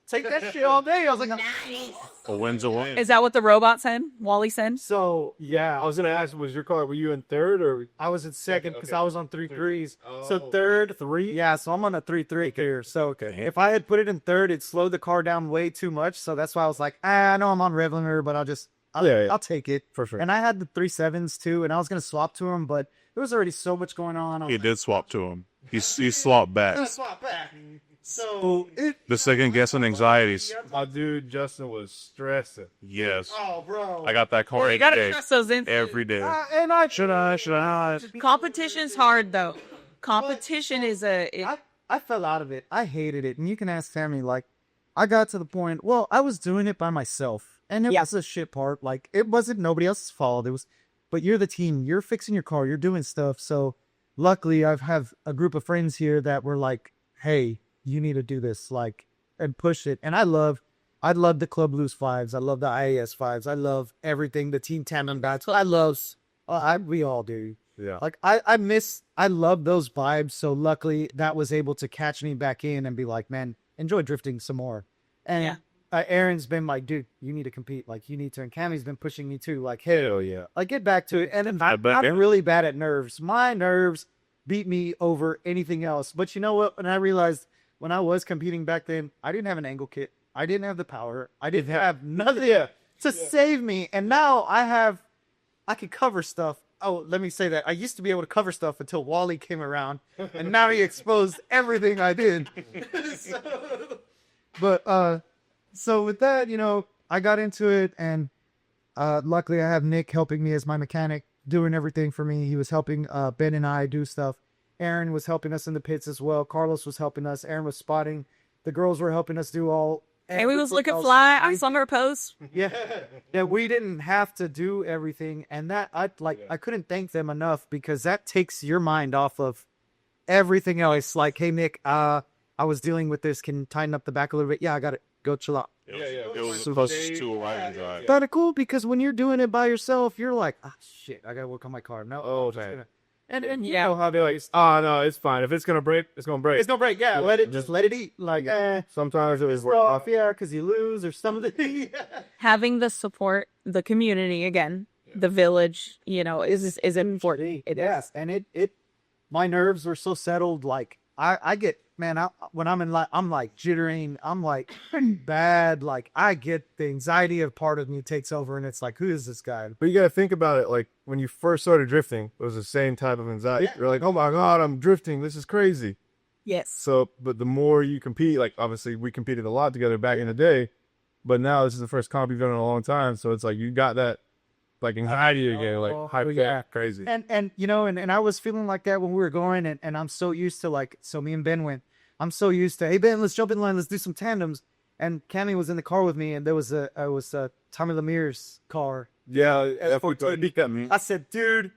take that shit all day. I was like, Nice. A win's a win. Is that what the robot said? Wally said? so yeah, I was gonna ask, was your car? Were you in third or? I was in second because I was on 3.3s. Oh. So third, 3. Yeah, so I'm on a 3.3 here. So if I had put it in third, it'd slow the car down way too much. So that's why I was like, I know I'm on Revlinger, but I'll take it. For sure. And I had the 3.7s too, and I was going to swap to them, but there was already so much going on. He did swap to him. He swapped back. Swap back. So The second guessing anxieties. My dude Justin was stressing. Yes. oh, bro. I got that car You every gotta day. trust those in. Every day. And I Should I? Competition's hard though. competition is I fell out of it. I hated it. And you can ask Tammy, like, I got to the point, well, I was doing it by myself. And it was a shit part. Like, it wasn't nobody else's fault. It was, but you're the team. You're fixing your car. You're doing stuff. So luckily, I have a group of friends here that were like, hey, you need to do this, like, and push it. And I love the Club Loose vibes. I love the IAS vibes. I love everything, the Team Tandem guys. We all do. Yeah. Like, I love those vibes. So luckily, that was able to catch me back in and be like, man, enjoy drifting some more. And Aaron's been like, dude, you need to compete. Like, you need to. And Cammy's been pushing me too. Like, hell yeah. Like, get back to it. And I'm really bad at nerves. My nerves beat me over anything else. But you know what? When I realized when I was competing back then, I didn't have an angle kit. I didn't have the power. I didn't have nothing to save me. And now I could cover stuff. Oh, let me say that. I used to be able to cover stuff until Wally came around. And now he exposed everything I did. So with that, you know, I got into it. And luckily I have Nick helping me as my mechanic, doing everything for me. He was helping Ben and I do stuff. Aaron was helping us in the pits as well. Carlos was helping us. Aaron was spotting. The girls were helping us do all. And we was looking fly. I saw her post. Yeah, we didn't have to do everything, and that I couldn't thank them enough because that takes your mind off of everything else. Like, hey Nick, I was dealing with this. Can you tighten up the back a little bit? Yeah, I got it. Go chill out. It was supposed to arrive and drive. Kind of cool because when you're doing it by yourself, you're like, shit, I gotta work on my car. No, and you know how they're like, oh no, it's fine. If it's gonna break, it's gonna break. It's gonna break. Yeah, let it eat. Like, sometimes it was off, because you lose or something. Having the support, the community again, the village, you know, is important. It is, and it my nerves were so settled. Like, I get, man, when I'm like jittering, I'm like bad. Like, I get the anxiety of part of me takes over, and it's like, who is this guy? But you got to think about it. Like, when you first started drifting, it was the same type of anxiety. Yeah. You're like, oh my God, I'm drifting. This is crazy. Yes. So, but the more you compete, like, obviously we competed a lot together back in the day, but now this is the first comp you've done in a long time. So it's like, you got that, like, anxiety again, like, hype, crazy. And you know, and I was feeling like that when we were going, and I'm so used to, like, so me and Ben went, I'm so used to, hey Ben, let's jump in line, let's do some tandems. And Cammy was in the car with me, and there was Tommy Lemire's car. Yeah, I said, dude,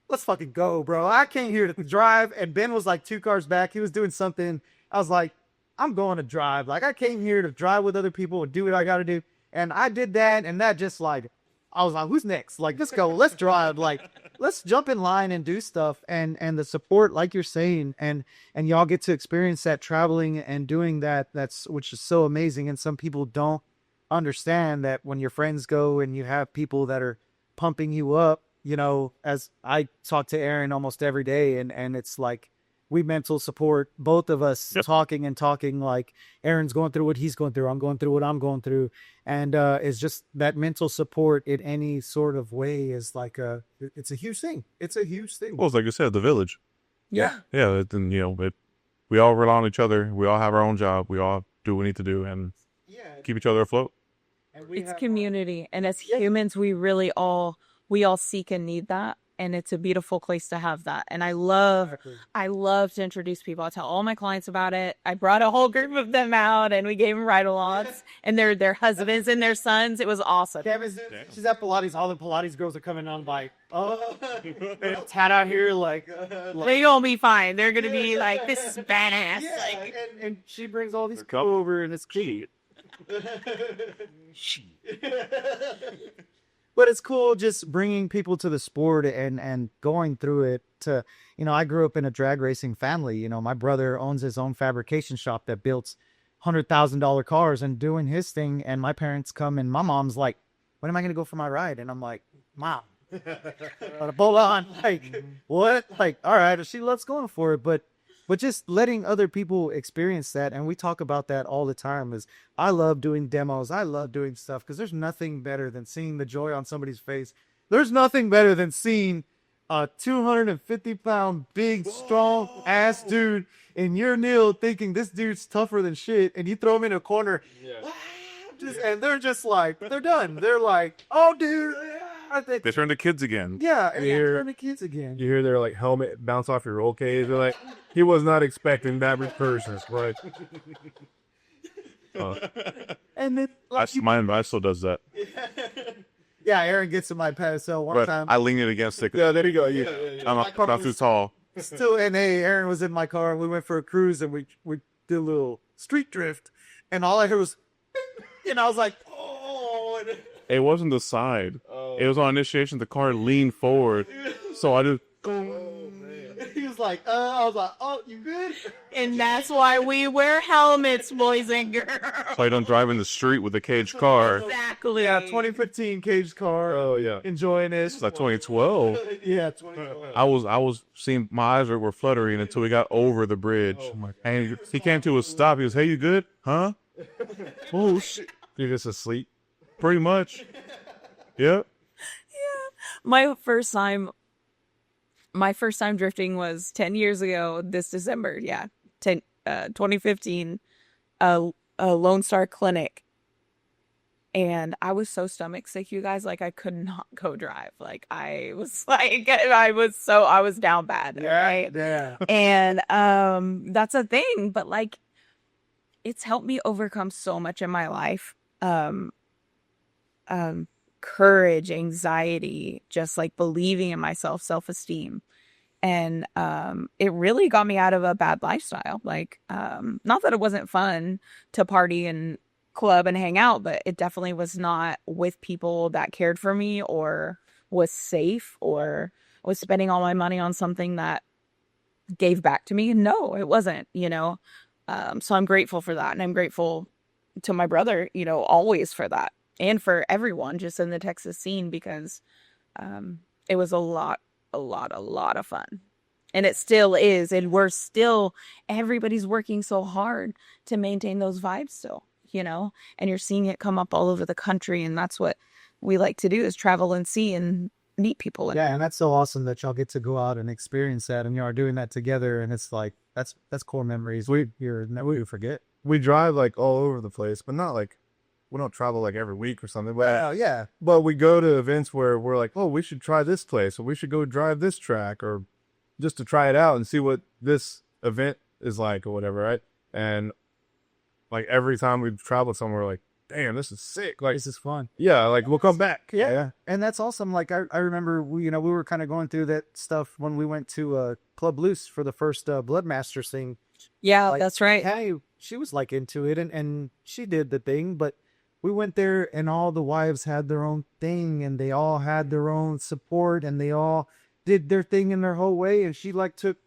let's fucking go, bro. I came here to drive, and Ben was like 2 cars back. He was doing something. I was like, I'm going to drive. Like, I came here to drive with other people and do what I got to do. And I did that, and that just, like, I was like, who's next? Like, let's go. Let's drive. Like, let's jump in line and do stuff. And the support, like you're saying, and y'all get to experience that traveling and doing that. Which is so amazing. And some people don't understand that when your friends go and you have people that are pumping you up, you know, as I talk to Aaron almost every day, and it's like, we mental support both of us. Yep. talking like Aaron's going through what he's going through. I'm going through what I'm going through. And it's just that mental support in any sort of way is like it's a huge thing. It's a huge thing. Well, it's like you said, the village. Yeah. Yeah. And, you know, we all rely on each other. We all have our own job. We all do what we need to do and keep each other afloat. It's community. And as humans, we all seek and need that. And it's a beautiful place to have that. And I love to introduce people. I tell all my clients about it. I brought a whole group of them out and we gave them ride-alongs and their husbands and their sons. It was awesome. She's at Pilates. All the Pilates girls are coming on by, tat out here like they gonna be fine. They're gonna be like, this is badass. Yeah, like, and she brings all these people over and it's cute. But it's cool just bringing people to the sport and going through it to, you know, I grew up in a drag racing family. You know, my brother owns his own fabrication shop that builds $100,000 cars and doing his thing. And my parents come and my mom's like, when am I going to go for my ride? And I'm like, Mom, hold on. Like, what? Like, all right. She loves going for it. But just letting other people experience that, and we talk about that all the time, is I love doing demos. I love doing stuff because there's nothing better than seeing the joy on somebody's face. There's nothing better than seeing a 250-pound, big, strong-ass dude in your nil thinking this dude's tougher than shit, and you throw him in a corner, and they're just like, they're done. They're like, oh, dude, They turned to kids again. Yeah, You hear- turn the kids again. You hear their like helmet bounce off your roll cage. They're like, he was not expecting that recursion, right? And then like, Mine still does that. yeah, Aaron gets in my pedestal one But time. I lean it against it. Yeah, there you go. Yeah. I'm not too tall. Still, and hey, Aaron was in my car, and we went for a cruise, and we did a little street drift, and all I heard was, and I was like, oh. And It wasn't the side. It was on initiation. The car leaned forward. So I just... he was like, I was like, oh, you good? And that's why we wear helmets, boys and girls. So I don't drive in the street with a caged car. Exactly. Yeah, 2015 caged car. Oh yeah. Enjoying it. It's like 2012. Yeah, 2012. I was seeing my eyes were fluttering until we got over the bridge. And he came to a stop. He was, hey, you good? Huh? Oh, shit. You're just asleep. Pretty much. Yep. My first time drifting was 10 years ago this December. Yeah. 2015, a Lone Star Clinic. And I was so stomach sick, you guys, like I could not go drive. Like I was down bad. Right? Yeah. And that's a thing, but like it's helped me overcome so much in my life. Courage, anxiety, just like believing in myself, self-esteem. And it really got me out of a bad lifestyle. Like not that it wasn't fun to party and club and hang out, but it definitely was not with people that cared for me or was safe or was spending all my money on something that gave back to me. No, it wasn't, so I'm grateful for that. And I'm grateful to my brother, always for that. And for everyone just in the Texas scene, because it was a lot of fun. And it still is. And everybody's working so hard to maintain those vibes still, and you're seeing it come up all over the country. And that's what we like to do, is travel and see and meet people. Yeah, and that's so awesome that y'all get to go out and experience that, and y'all are doing that together. And it's like, that's core memories we never forget. We drive like all over the place, but not like, we don't travel like every week or something. But Yeah. But we go to events where we're like, oh, we should try this place, or we should go drive this track, or just to try it out and see what this event is like or whatever, right? And like every time we travel somewhere, like, damn, this is sick. Like, This is fun. yeah, like we'll come back. Yeah. And that's awesome. Like I remember we were kind of going through that stuff when we went to Club Loose for the first Bloodmasters thing. Yeah, Like, that's right. Hey, she was like into it, and she did the thing, but we went there and all the wives had their own thing, and they all had their own support, and they all did their thing in their whole way. And she like took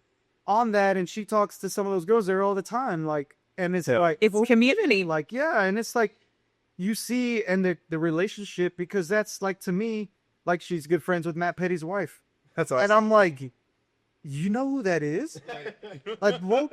on that, and she talks to some of those girls there all the time. Like, and it's like, It's community. like, yeah. And it's like, you see, and the relationship, because that's like, to me, like she's good friends with Matt Petty's wife. That's And awesome. I'm like, you know who that is? Like, well,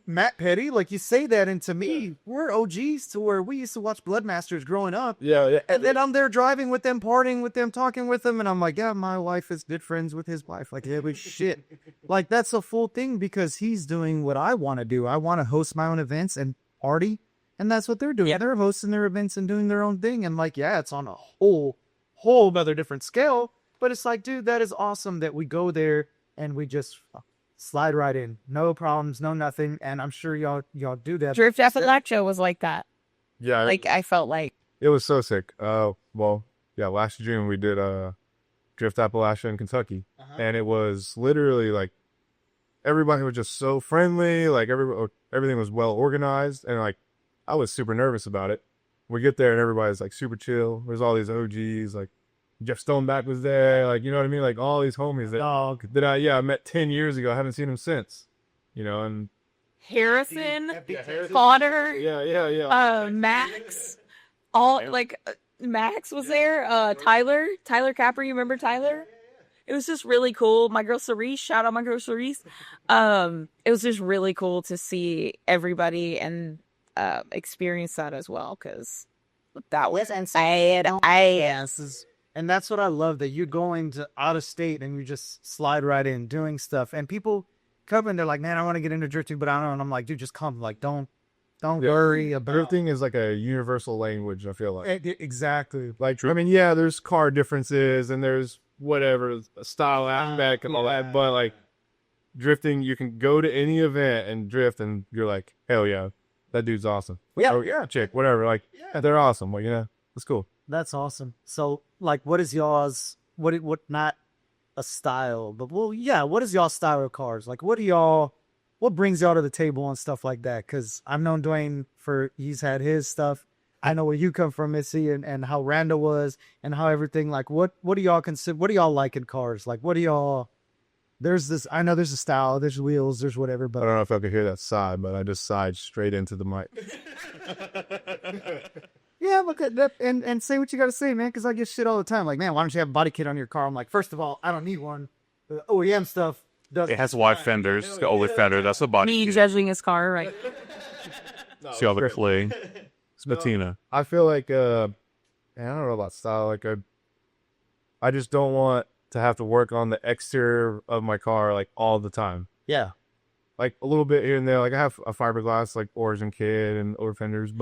Matt Petty, like you say that, and to me, we're OGs to where we used to watch Bloodmasters growing up. Yeah. And then I'm there driving with them, partying with them, talking with them, and I'm like, yeah, my wife is good friends with his wife. Like, yeah, but shit. Like, that's a full thing, because he's doing what I want to do. I want to host my own events and party, and that's what they're doing. Yep. They're hosting their events and doing their own thing. And like, yeah, it's on a whole other different scale, but it's like, dude, that is awesome that we go there and we just slide right in. No problems, no nothing. And I'm sure y'all do that. Drift Appalachia was like that. Yeah. Like I felt like It was so sick. Well, yeah, last June we did Drift Appalachia in Kentucky, and it was literally like everybody was just so friendly. Like everything was well organized, and like I was super nervous about it. We get there and everybody's like super chill. There's all these OGs, like Jeff Stoneback was there, like, you know what I mean, like all these homies that I met 10 years ago. I haven't seen them since, and Harrison, Connor, yeah. Max, all like Max was there. Tyler Capper, you remember Tyler? It was just really cool. My girl Cerise, shout out my girl Cerise. It was just really cool to see everybody and experience that as well, because that was insane. And that's what I love, that you're going to out of state and you just slide right in doing stuff. And people come and they're like, man, I want to get into drifting, but I don't know. And I'm like, dude, just come. Like, don't Don't worry about drifting is like a universal language, I feel like. Exactly. Like, I mean, yeah, there's car differences and there's whatever style aspect and all that, but like drifting, you can go to any event and drift and you're like, hell yeah, that dude's awesome. Yeah. Or, yeah, chick, whatever. Like, yeah, they're awesome. Well, yeah, that's cool. That's awesome. So, like, what is y'all's, what not a style, but well, yeah, what is y'all's style of cars? Like, what brings y'all to the table and stuff like that? Because I've known Dewayne he's had his stuff. I know where you come from, Missy, and how Randa was and how everything, like, what do y'all consider, what do y'all like in cars? Like, what do y'all, I know there's a style, there's wheels, there's whatever, I but don't know if I could hear that sigh, but I just sighed straight into the mic. yeah, look at that, and say what you got to say, man, because I get shit all the time. Like, man, why don't you have a body kit on your car? I'm like, first of all, I don't need one. The OEM stuff does. It has wide fenders. It's got OLED fender. That's a body. Me kit. judging his car, right? See all the clay. It's patina. I feel like, I don't know about style. Like, I just don't want to have to work on the exterior of my car, like, all the time. Yeah. Like, a little bit here and there. Like, I have a fiberglass, like, origin kit and over fenders,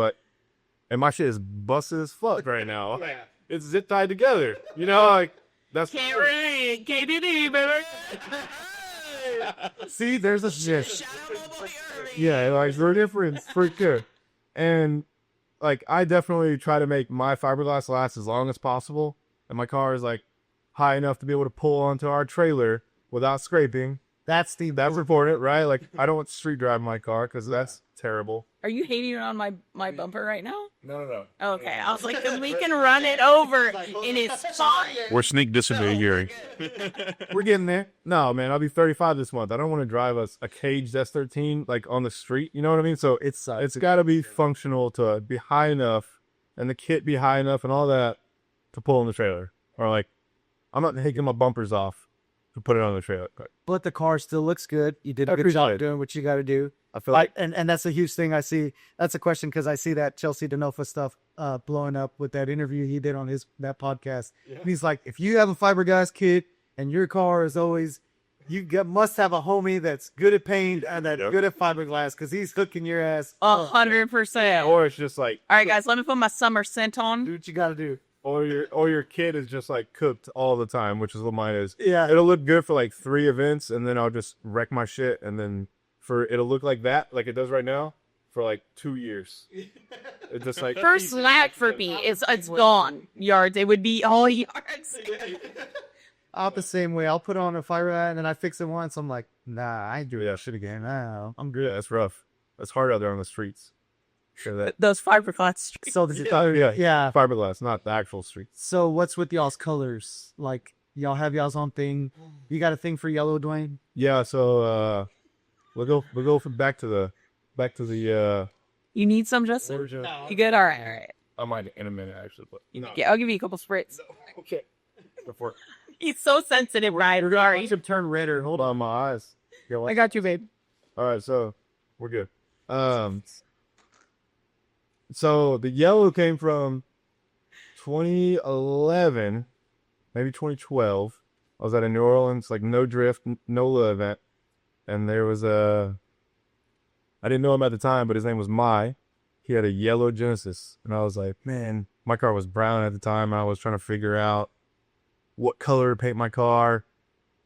and my shit is busted as fuck right now. Yeah. It's zip tied together. You know, like, that's... Can't do it, baby. See, there's a shit. Yeah, like, there's a difference for sure. And, like, I definitely try to make my fiberglass last as long as possible. And my car is, like, high enough to be able to pull onto our trailer without scraping. That's important, right? Like, I don't street drive my car because that's terrible. Are you hating on my bumper right now? No. Okay, I was like, we can run it over and it's fine. We're sneak dissing here. We're getting there. No, man, I'll be 35 this month. I don't want to drive a caged S13 like on the street. You know what I mean? So it's got to be functional to be high enough and the kit be high enough and all that to pull in the trailer. Or like, I'm not taking my bumpers off to put it on the trailer. But the car still looks good. You did a good job doing what you got to do. I feel like, and that's a huge thing I see. That's a question because I see that Chelsea DeNofa stuff blowing up with that interview he did on that podcast. Yeah. And he's like, if you have a fiberglass kit and your car is always, must have a homie that's good at paint and that's good at fiberglass because he's hooking your ass 100%. Or it's just like, all right, guys, let me put my summer scent on. Do what you got to do. Or your kid is just like cooked all the time, which is what mine is. Yeah, it'll look good for like 3 events, and then I'll just wreck my shit, and then it'll look like that, like it does right now, for like 2 years. It's just like first lap for me, it's gone. Yards, it would be all yards. I'm the same way. I'll put on a fire and then I fix it once. I'm like, nah, I ain't doing that shit again. No, I'm good. Yeah, that's rough. That's hard out there on the streets. Sure that. Those fiberglass streets. So yeah, fiberglass, not the actual streets. So what's with y'all's colors? Like y'all have y'all's own thing. You got a thing for yellow, Dewayne? Yeah. So we'll go back to the. You need some, Justin? No. You good? All right. I might in a minute actually, but no. Yeah, I'll give you a couple spritz. No. Okay. Before. He's so sensitive, right? Sorry. Should turn red or hold on my eyes. I got you, babe. All right, so we're good. So the yellow came from 2011, maybe 2012. I was at a New Orleans, like no drift, NOLA event. And there was I didn't know him at the time, but his name was Mai. He had a yellow Genesis. And I was like, man, my car was brown at the time. And I was trying to figure out what color to paint my car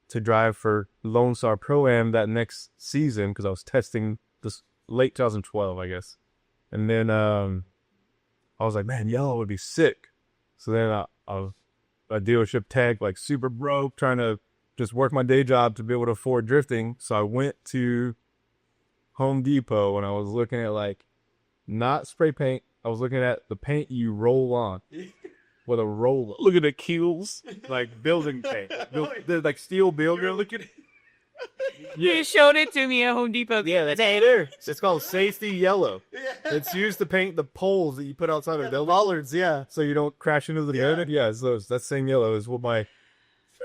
to drive for Lone Star Pro-Am that next season. Because I was testing this late 2012, I guess. And then I was like, man, yellow would be sick. So then a dealership tag, like super broke, trying to just work my day job to be able to afford drifting. So I went to Home Depot and I was looking at like, not spray paint. I was looking at the paint you roll on with a roller. Look at the keels. Like building paint. Like steel builder. Look at it. You showed it to me at Home Depot. Yeah, that's there. It's called safety yellow. It's used to paint the poles that you put outside of the bollards. Yeah, so you don't crash into the other. Yeah, it's those. That same yellow is what my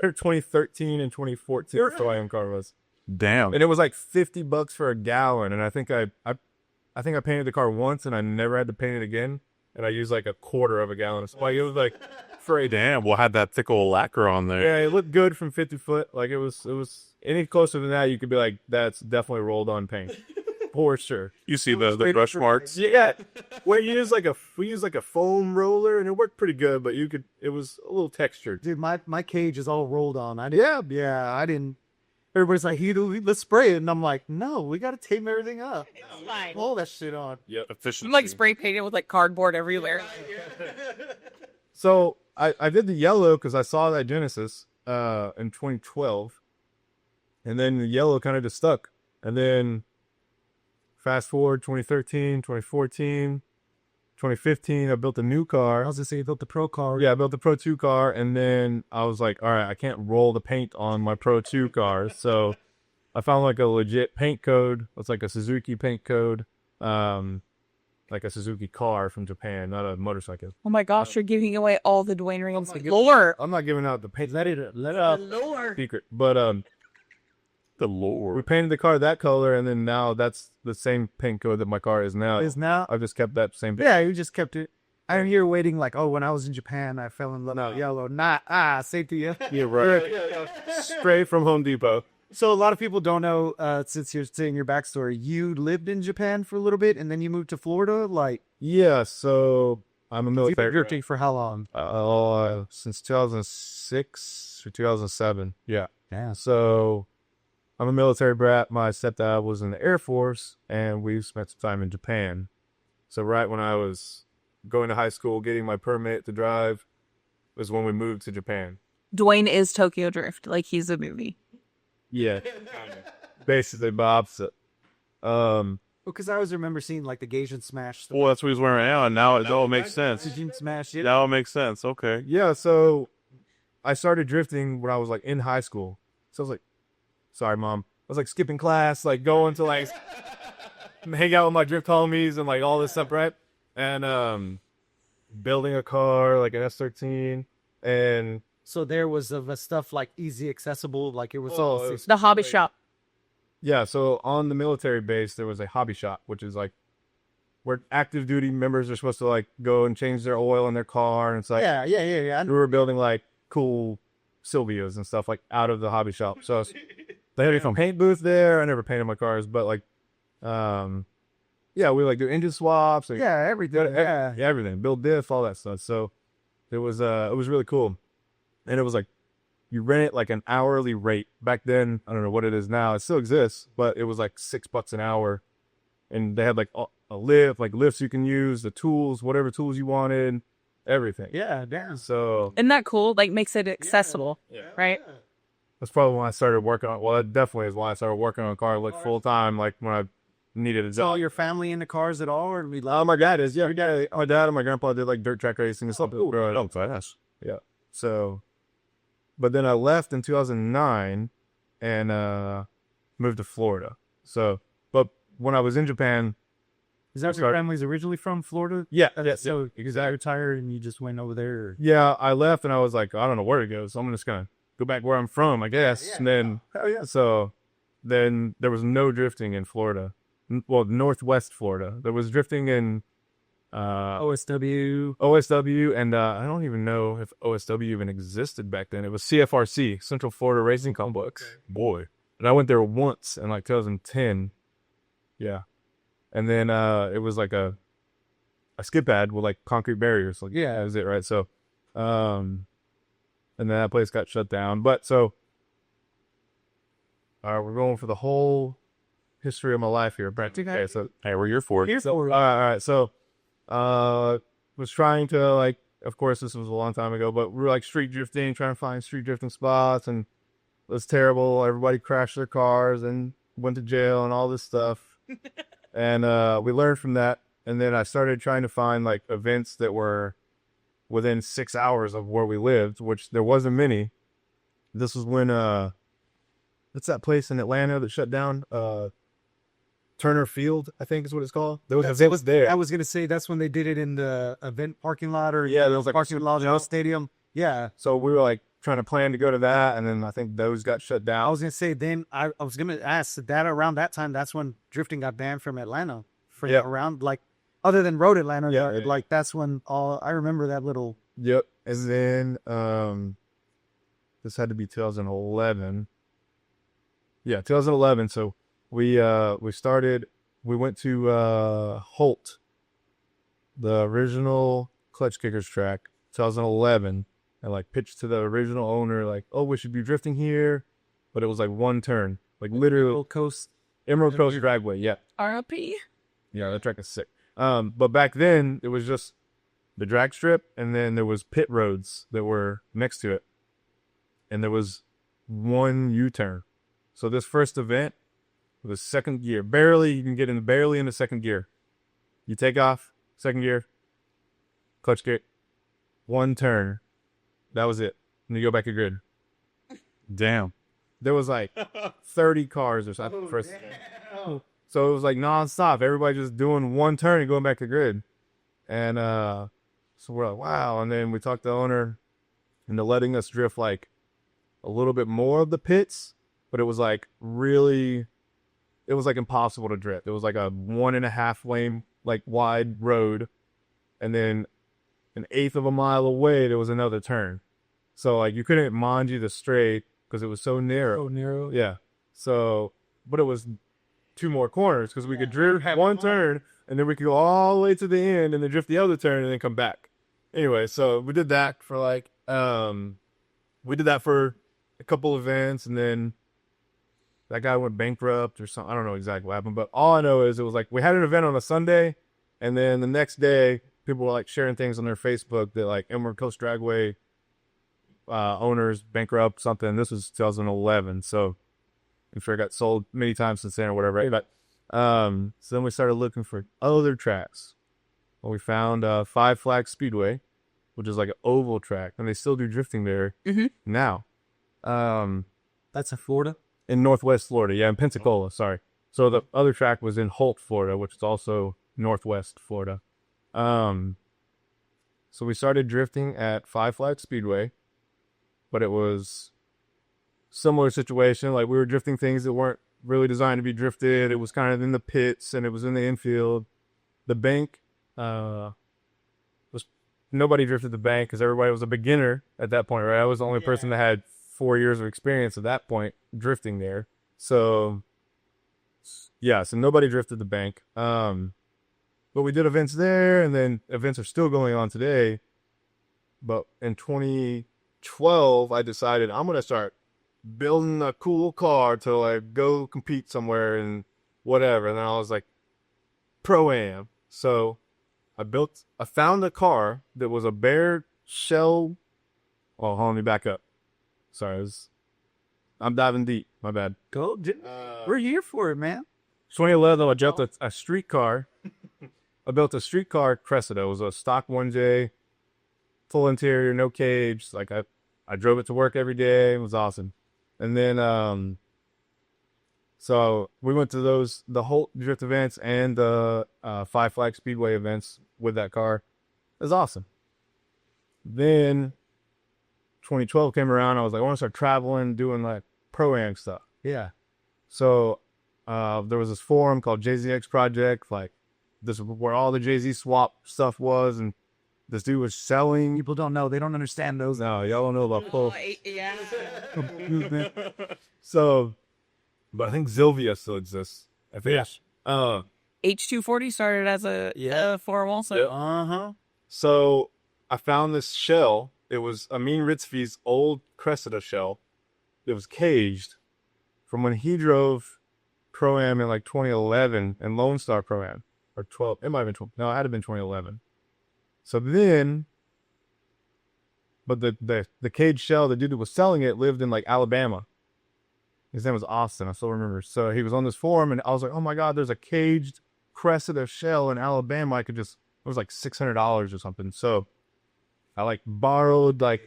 2013 and 2014 Pro-Am car was. Damn. And it was like $50 for a gallon. And I think I painted the car once, and I never had to paint it again. And I used like a quarter of a gallon. So like it was like. Damn, we'll have that thick old lacquer on there. Yeah, it looked good from 50 foot. Like it was any closer than that, you could be like, that's definitely rolled on paint. for sure. You see the brush marks? Yeah. We use like a foam roller, and it worked pretty good, but it was a little textured. Dude, my cage is all rolled on. I didn't. Everybody's like, let's spray it. And I'm like, no, we got to tape everything up. It's fine. Roll that shit on. Yep. Efficiency. I'm like spray painted with like cardboard everywhere. So I did the yellow because I saw that Genesis in 2012. And then the yellow kind of just stuck. And then fast forward 2013, 2014, 2015, I built a new car. I was going to say, you built the Pro car. Yeah, I built the Pro 2 car. And then I was like, all right, I can't roll the paint on my Pro 2 car. So I found like a legit paint code. It's like a Suzuki paint code. Like a Suzuki car from Japan, not a motorcycle. Oh my gosh, you're giving away all the Dewayne Ramsey lore. I'm not giving out the paint. Let it out. Lore. Secret. But The we Lord. painted the car that color, and then now that's the same paint code that my car is now. I've just kept that same. Yeah, you just kept it. I'm here waiting like, oh, when I was in Japan, I fell in love with yellow. Safety. Yeah. Yeah, right. Straight from Home Depot. So a lot of people don't know, since you're saying your backstory, you lived in Japan for a little bit and then you moved to Florida. Like, Yeah, so I'm a military. you've been drifting for how long? Since 2006 or 2007. Yeah. Yeah. So I'm a military brat. My stepdad was in the Air Force, and we spent some time in Japan. So right when I was going to high school, getting my permit to drive, was when we moved to Japan. Dewayne is Tokyo Drift. Like he's a movie. Yeah. Basically the opposite. Because I always remember seeing like the Gaijin Smash stuff. Well, that's what he's wearing now, and now it all makes sense. Gaijin Smash it. Now it makes sense. Okay. Yeah, so I started drifting when I was like in high school. So I was like, sorry, Mom. I was like skipping class, like going to like hang out with my drift homies and like all this stuff, right? And building a car, like an S13. And So there was of stuff like easy accessible, like it was all. it was- The hobby shop. yeah, so on the military base, there was a hobby shop, which is like where active duty members are supposed to like go and change their oil in their car. And it's like, Yeah. we were building like cool Silvios and stuff like out of the hobby shop. So they had a paint booth there. I never painted my cars, but like, yeah, we like do engine swaps. And Yeah, everything. Yeah. everything, build diff, all that stuff. So it was really cool. And it was like, you rent it like an hourly rate. Back then, I don't know what it is now. It still exists, but it was like $6 an hour. And they had like a lift, like lifts you can use, the tools, whatever tools you wanted, everything. Yeah, damn. So Isn't that cool? Like makes it accessible, right? that's probably when I started working on, well, that definitely is why I started working on a car like full time, like when I needed a So all job. your family into cars at all? Or we My dad is, yeah. My dad and my grandpa did like dirt track racing and stuff. Oh, fast. Yeah. So, but then I left in 2009 and moved to Florida. So, but when I was in Japan, Is that where your family's originally from, Florida? yeah, So you retired and you just went over there? Or... yeah, I left and I was like, I don't know where to go, so I'm just gonna go back where I'm from, I guess. And then, so then there was no drifting in Florida. Well, Northwest Florida. There was drifting in OSW, and I don't even know if OSW even existed back then. It was CFRC, Central Florida Racing Complex. Okay. Boy. And I went there once in like 2010. Yeah. And then it was like a skip pad with like concrete barriers. Like, yeah, that was it, right? So, and then that place got shut down. But so, we're going for the whole history of my life here, Brent. Okay, so Hey, we're here for it. all right. So, was trying to like, of course, this was a long time ago, but we were like street drifting, trying to find street drifting spots, and it was terrible. Everybody crashed their cars and went to jail and all this stuff. And we learned from that. And then I started trying to find like events that were within 6 hours of where we lived, which there wasn't many. This was when what's that place in Atlanta that shut down? Turner Field, I think is what it's called. There was events there. I was gonna say that's when they did it in the event parking lot, or Yeah, there was like parking lot of the stadium. Yeah, So we were like trying to plan to go to that, and then I think those got shut I down. was gonna say then I was gonna ask that around that time. That's when drifting got banned from Atlanta. Yep. Around like other than road Atlanta. Yeah. like that's when all I remember that little. Yep. And then this had to be 2011. Yeah, 2011. So we started we went to Holt, the original Clutch Kickers track, 2011, and like pitched to the original owner, like, oh, we should be drifting here, but it was like one turn, like literally Emerald Coast Dragway, yeah. RLP. Yeah, that track is sick. But back then it was just the drag strip, and then there was pit roads that were next to it, and there was one U-turn. So this first event was second gear, you can get in barely into second gear. You take off, second gear, clutch kick, one turn. That was it. And you go back to grid. Damn. There was like 30 cars or something. So it was like nonstop. Everybody just doing one turn and going back to grid. And so we're like, wow. And then we talked to the owner into letting us drift like a little bit more of the pits. But it was like really, it was like impossible to drift. It was like a 1.5 lane, like wide road. And then 1/8 of a mile away, there was another turn. So like you couldn't manji the straight because it was so narrow. Oh, narrow. Yeah. So, but it was 2 more corners because we could drift one turn and then we could go all the way to the end and then drift the other turn and then come back. Anyway, so we did that for like, we did that for a couple events, and then that guy went bankrupt or something. I don't know exactly what happened, but all I know is it was like we had an event on a Sunday, and then the next day people were like sharing things on their Facebook that like Emerald Coast Dragway owners bankrupt something. This was 2011, so I'm sure it got sold many times since then or whatever. But so then we started looking for other tracks. Well, we found Five Flags Speedway, which is like an oval track, and they still do drifting there now. That's in Florida? In Northwest Florida, yeah, in Pensacola, sorry. So the other track was in Holt, Florida, which is also Northwest Florida. So we started drifting at Five Flags Speedway, but it was similar situation. Like we were drifting things that weren't really designed to be drifted. It was kind of in the pits and it was in the infield. The bank was nobody drifted the bank because everybody was a beginner at that point, right? I was the only person that had 4 years of experience at that point drifting there. So yeah, so nobody drifted the bank. But we did events there, and then events are still going on today. But in 2012, I decided I'm going to start building a cool car to like go compete somewhere and whatever. And then I was like, Pro-Am. So I found a car that was a bare shell. Oh, hold on, let me back up. Sorry, I'm diving deep. My bad. Go. We're here for it, man. 2011, I built a street car. I built a streetcar Cressida. It was a stock 1J, full interior, no cage. Like I drove it to work every day. It was awesome. And then, so we went to the Holt Drift events and the Five Flag Speedway events with that car. It was awesome. Then 2012 came around. I was like, I want to start traveling, doing like Pro-Am stuff. Yeah. So there was this forum called JZX Project. Like this is where all the JZ swap stuff was. And this dude was selling. People don't know. They don't understand those. No, y'all don't know about full. Yeah. So, but I think Zilvia still exists. I think. Yes. H240 started as a forum also. Yeah. So I found this shell. It was Amin Ritzvi's old Cressida shell. It was caged from when he drove Pro-Am in like 2011 and Lone Star Pro-Am. Or 12. It might have been 12. No, it had to have been 2011. So then, but the cage shell, the dude that was selling it lived in like Alabama. His name was Austin. I still remember. So he was on this forum and I was like, oh my God, there's a caged Cressida shell in Alabama. It was like $600 or something. So I like borrowed like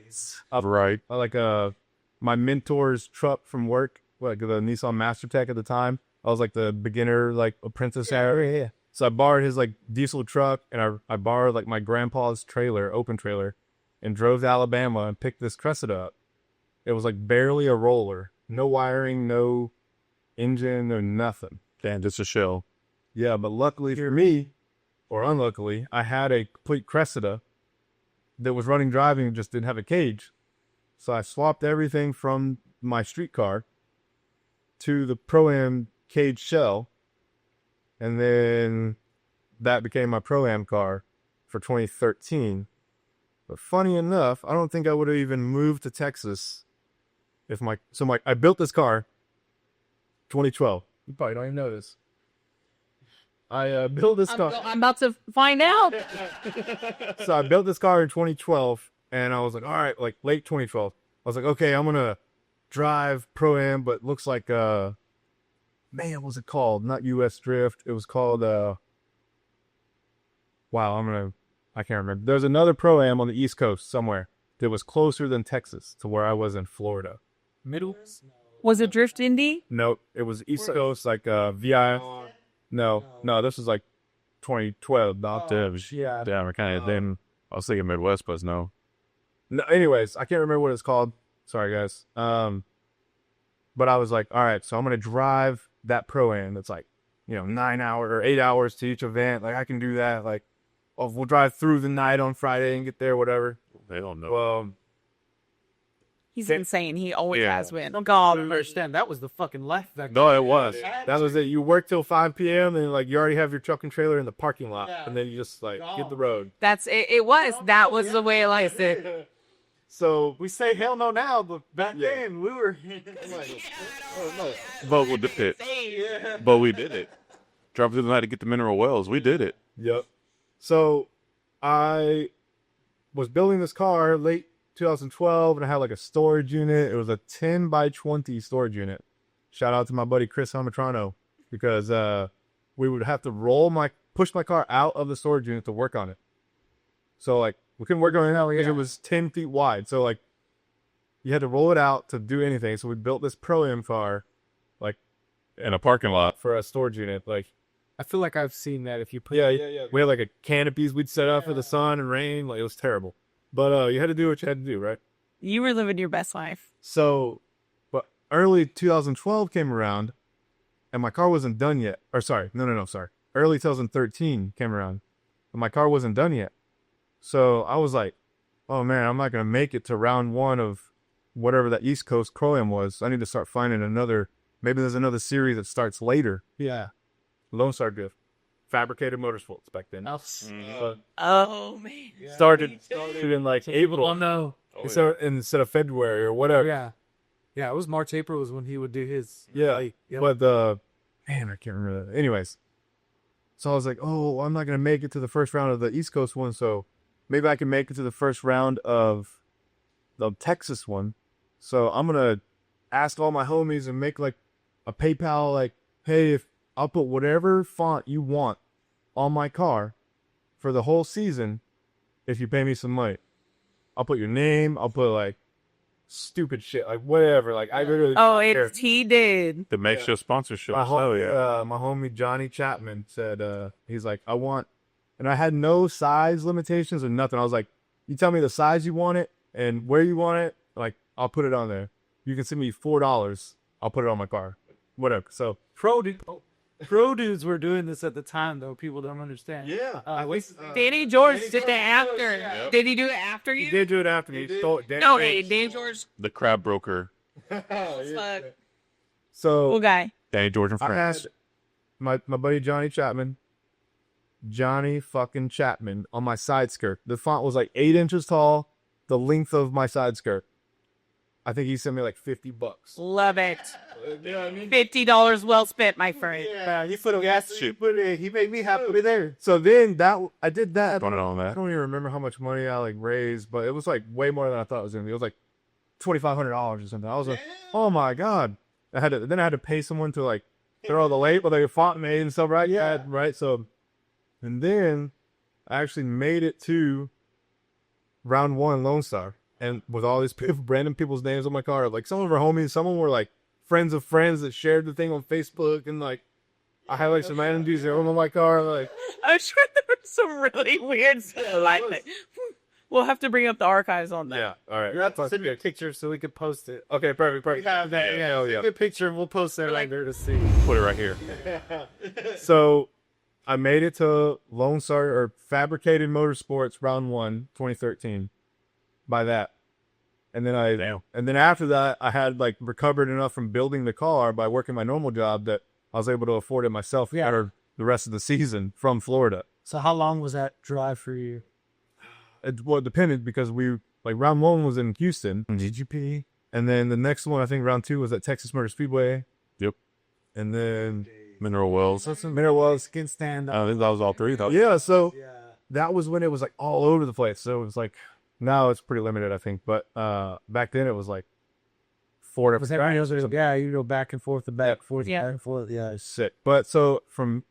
my mentor's truck from work, like the Nissan Mastertech at the time. I was like the beginner, like apprentice area. Yeah. So I borrowed his like diesel truck and I borrowed like my grandpa's trailer, open trailer, and drove to Alabama and picked this Cressida up. It was like barely a roller, no wiring, no engine, no nothing. Damn, just a shell. Yeah, but luckily for me, or unluckily, I had a complete Cressida that was running driving and just didn't have a cage. So I swapped everything from my street car to the Pro-Am cage shell. And then that became my Pro-Am car for 2013. But funny enough, I don't think I would have even moved to Texas if I built this car 2012. You probably don't even know this. I built this car. I'm about to find out. So I built this car in 2012, and I was like, all right, like late 2012. I was like, okay, I'm going to drive Pro-Am, but looks like, man, what was it called? Not US Drift. It was called, wow, I can't remember. There's another Pro-Am on the East Coast somewhere that was closer than Texas to where I was in Florida. Middle? Was it Drift Indy? Nope, it was East Coast, like VI. No, this was like 2012. Not Yeah. Damn, we're kind of then. I was thinking Midwest, but no. Anyways, I can't remember what it's called. Sorry, guys. But I was like, all right, so I'm gonna drive that Pro-Am. That's like, 9 hours or 8 hours to each event. Like I can do that. Like, we'll drive through the night on Friday and get there, whatever. They don't know. Well, He's insane. He always has been. God, I understand. That was the fucking life back then. no, it was. That was it. You work till 5 p.m. and like you already have your truck and trailer in the parking lot, and then you just like get the road. That's it. That was the way life is. So We say hell no now, but back then we were. But we did it. But we did it. Drove through the night to get the mineral wells. We did it. Yep. So I was building this car late 2012, and I had like a storage unit. It was a 10 by 20 storage unit. Shout out to my buddy Chris Hamatrano, because we would have to push my car out of the storage unit to work on it. So like we couldn't work on it because it was 10 feet wide. So like you had to roll it out to do anything. So we built this Pro-Am car like In a parking lot. for a storage unit. Like I feel like I've seen that. If you put yeah. We had like a canopies we'd set up for the sun and rain. Like it was terrible. But you had to do what you had to do, right? You were living your best life. So, but early 2012 came around, and my car wasn't done yet. Or sorry. Early 2013 came around, and my car wasn't done yet. So I was like, oh man, I'm not going to make it to round one of whatever that East Coast Pro-Am was. I need to start finding maybe there's another series that starts later. Yeah. Lone Star Drift. Fabricated Motorsports back then. Oh man. Started in like April. Oh no. Instead of February or whatever. Yeah. It was March, April was when he would do his. Yeah. Yep. But man, I can't remember that. Anyways. So I was like, oh, I'm not going to make it to the first round of the East Coast one. So maybe I can make it to the first round of the Texas one. So I'm going to ask all my homies and make like a PayPal, like, hey, if I'll put whatever font you want on my car for the whole season if you pay me some money. I'll put your name. I'll put like stupid shit, like whatever. Like I really He did. The makeshift sponsorship. my My homie Johnny Chapman said, he's like, I want, and I had no size limitations or nothing. I was like, you tell me the size you want it and where you want it, like I'll put it on there. You can send me $4. I'll put it on my car, whatever. So Pro dudes were doing this at the time, though. People don't understand. yeah, Danny George did that after. yeah. Did he do it after you? he did do it after me. No, Danny George. The crab broker. Fuck. So Cool guy. Danny George and I friends. asked my buddy Johnny fucking Chapman on my side skirt. The font was like 8 inches tall, the length of my side skirt. I think he sent me like $50. Love it. You know what I mean? $50 well spent, my friend. Yeah, He put a gas. He made me happy there. So then I did that. Going on I that. don't even remember how much money I like raised, but it was like way more than I thought it was gonna be. It was like $2,500 or something. I was like, oh my god. I had to pay someone to like throw all the label, like a font made and stuff, right? Yeah, right. So, and then I actually made it to round one Lone Star, and with all these random people's names on my car, like some of our homies, some of them were like friends of friends that shared the thing on Facebook, and like I had like some random dudes that were on my car, like I'm sure there was some really weird stuff like that. We'll have to bring up the archives on that. yeah. All right, You're have to send me a picture so we could post it. okay, perfect. We have that. Yeah, Oh, yeah. Send me a picture and we'll post that later to see. Put it right here. So I made it to Lone Star or Fabricated Motorsports round 1, 2013 by that. And then and then after that, I had like recovered enough from building the car by working my normal job that I was able to afford it myself. Yeah. Or the rest of the season from Florida. So how long was that drive for you? It depended because round 1 was in Houston, GGP, and then the next one, I think round 2 was at Texas Motor Speedway. Yep. And then Mineral Wells. Mineral Wells, Skin stand. I think that was all 3. Yeah, so that was when it was like all over the place. So it was like, now it's pretty limited, I think. But back then it was like 4 different. Yeah, you go back and forth and back and forth. Yeah. Back and forth. Yeah. Sick. But so from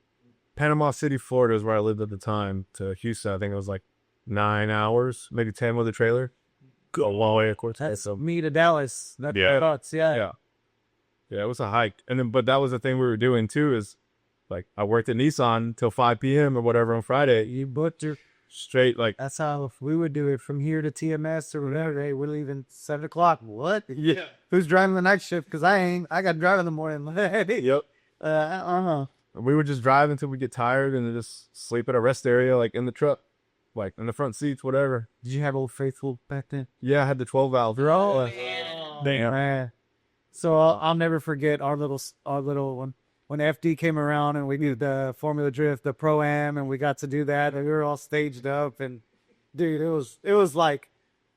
Panama City, Florida is where I lived at the time, to Houston, I think it was like 9 hours, maybe 10 with a trailer. Go a long way, of course. That's me to Dallas. That's Yeah. thoughts. Yeah, it was a hike. And then, but that was the thing we were doing too, is like I worked at Nissan till 5 p.m. or whatever on Friday. You butcher. Straight, like, That's how we would do it from here to TMS or whatever. Hey, we're leaving 7 o'clock. What? yeah. Who's driving the night shift? Because I ain't. I got to drive in the morning. Yep. We would just drive until we get tired and then just sleep at a rest area, like in the truck, like in the front seats, whatever. Did you have Old Faithful back then? Yeah, I had the 12 valve. Damn. Man. So I'll never forget our little one. When FD came around and we did the Formula Drift, the Pro-Am, and we got to do that, and we were all staged up, and dude, it was like,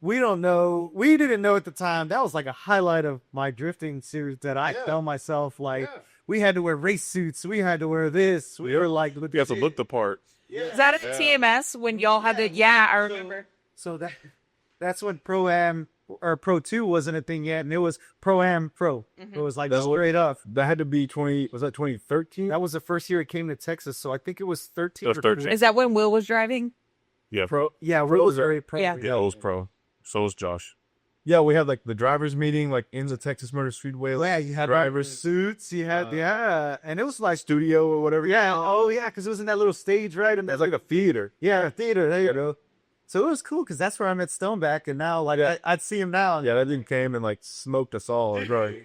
we didn't know at the time, that was like a highlight of my drifting series that I felt myself like, we had to wear race suits, we had to wear this, we were like, You have to look the part. Is that at TMS when y'all had to? Yeah, I remember. So that's when Pro-Am or Pro 2 wasn't a thing yet, and it was Pro-Am Pro. It was like straight up. That had to be 2013? That was the first year it came to Texas, so I think it was 13. It was 13. Is that when Will was driving? Yeah. Pro. Yeah, Will was very pro. Yeah. Yeah, it was pro. So was Josh. Yeah, we had like the drivers meeting, like in the Texas Motor Speedway. Yeah, you had drivers suits, you had, and it was like, studio or whatever. yeah, because it was in that little stage, right? And It's like a theater. yeah, theater, there you go. So it was cool, because that's where I met Stoneback, and now, like, I'd see him now. Yeah, that dude came and like smoked us all. It was right.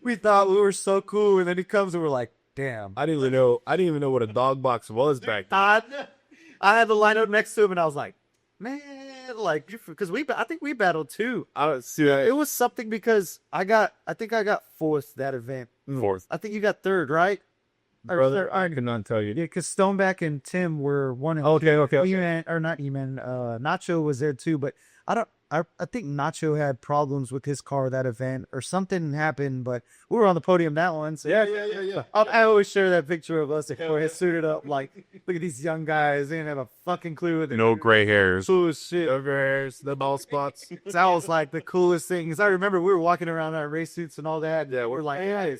We thought we were so cool, and then he comes and we're like, damn. I didn't even know what a dog box was back then. I had the line up next to him, and I was like, man, like, because I think we battled too. I don't see that. It was something because I think I got 4th that event. 4th. I think you got 3rd, right? Brother, I could not tell you. Yeah, because Stoneback and Tim were one. Okay. E-Man, or not E-Man. Nacho was there too, but I think Nacho had problems with his car that event, or something happened. But we were on the podium that one. So Yeah. I always share that picture of us suited up. Like, look at these young guys. They didn't have a fucking clue. What No gray hairs. cool as shit. Over hairs, the ball spots. So that was like the coolest thing. Because I remember we were walking around in our race suits and all that. Yeah, we're like, hey,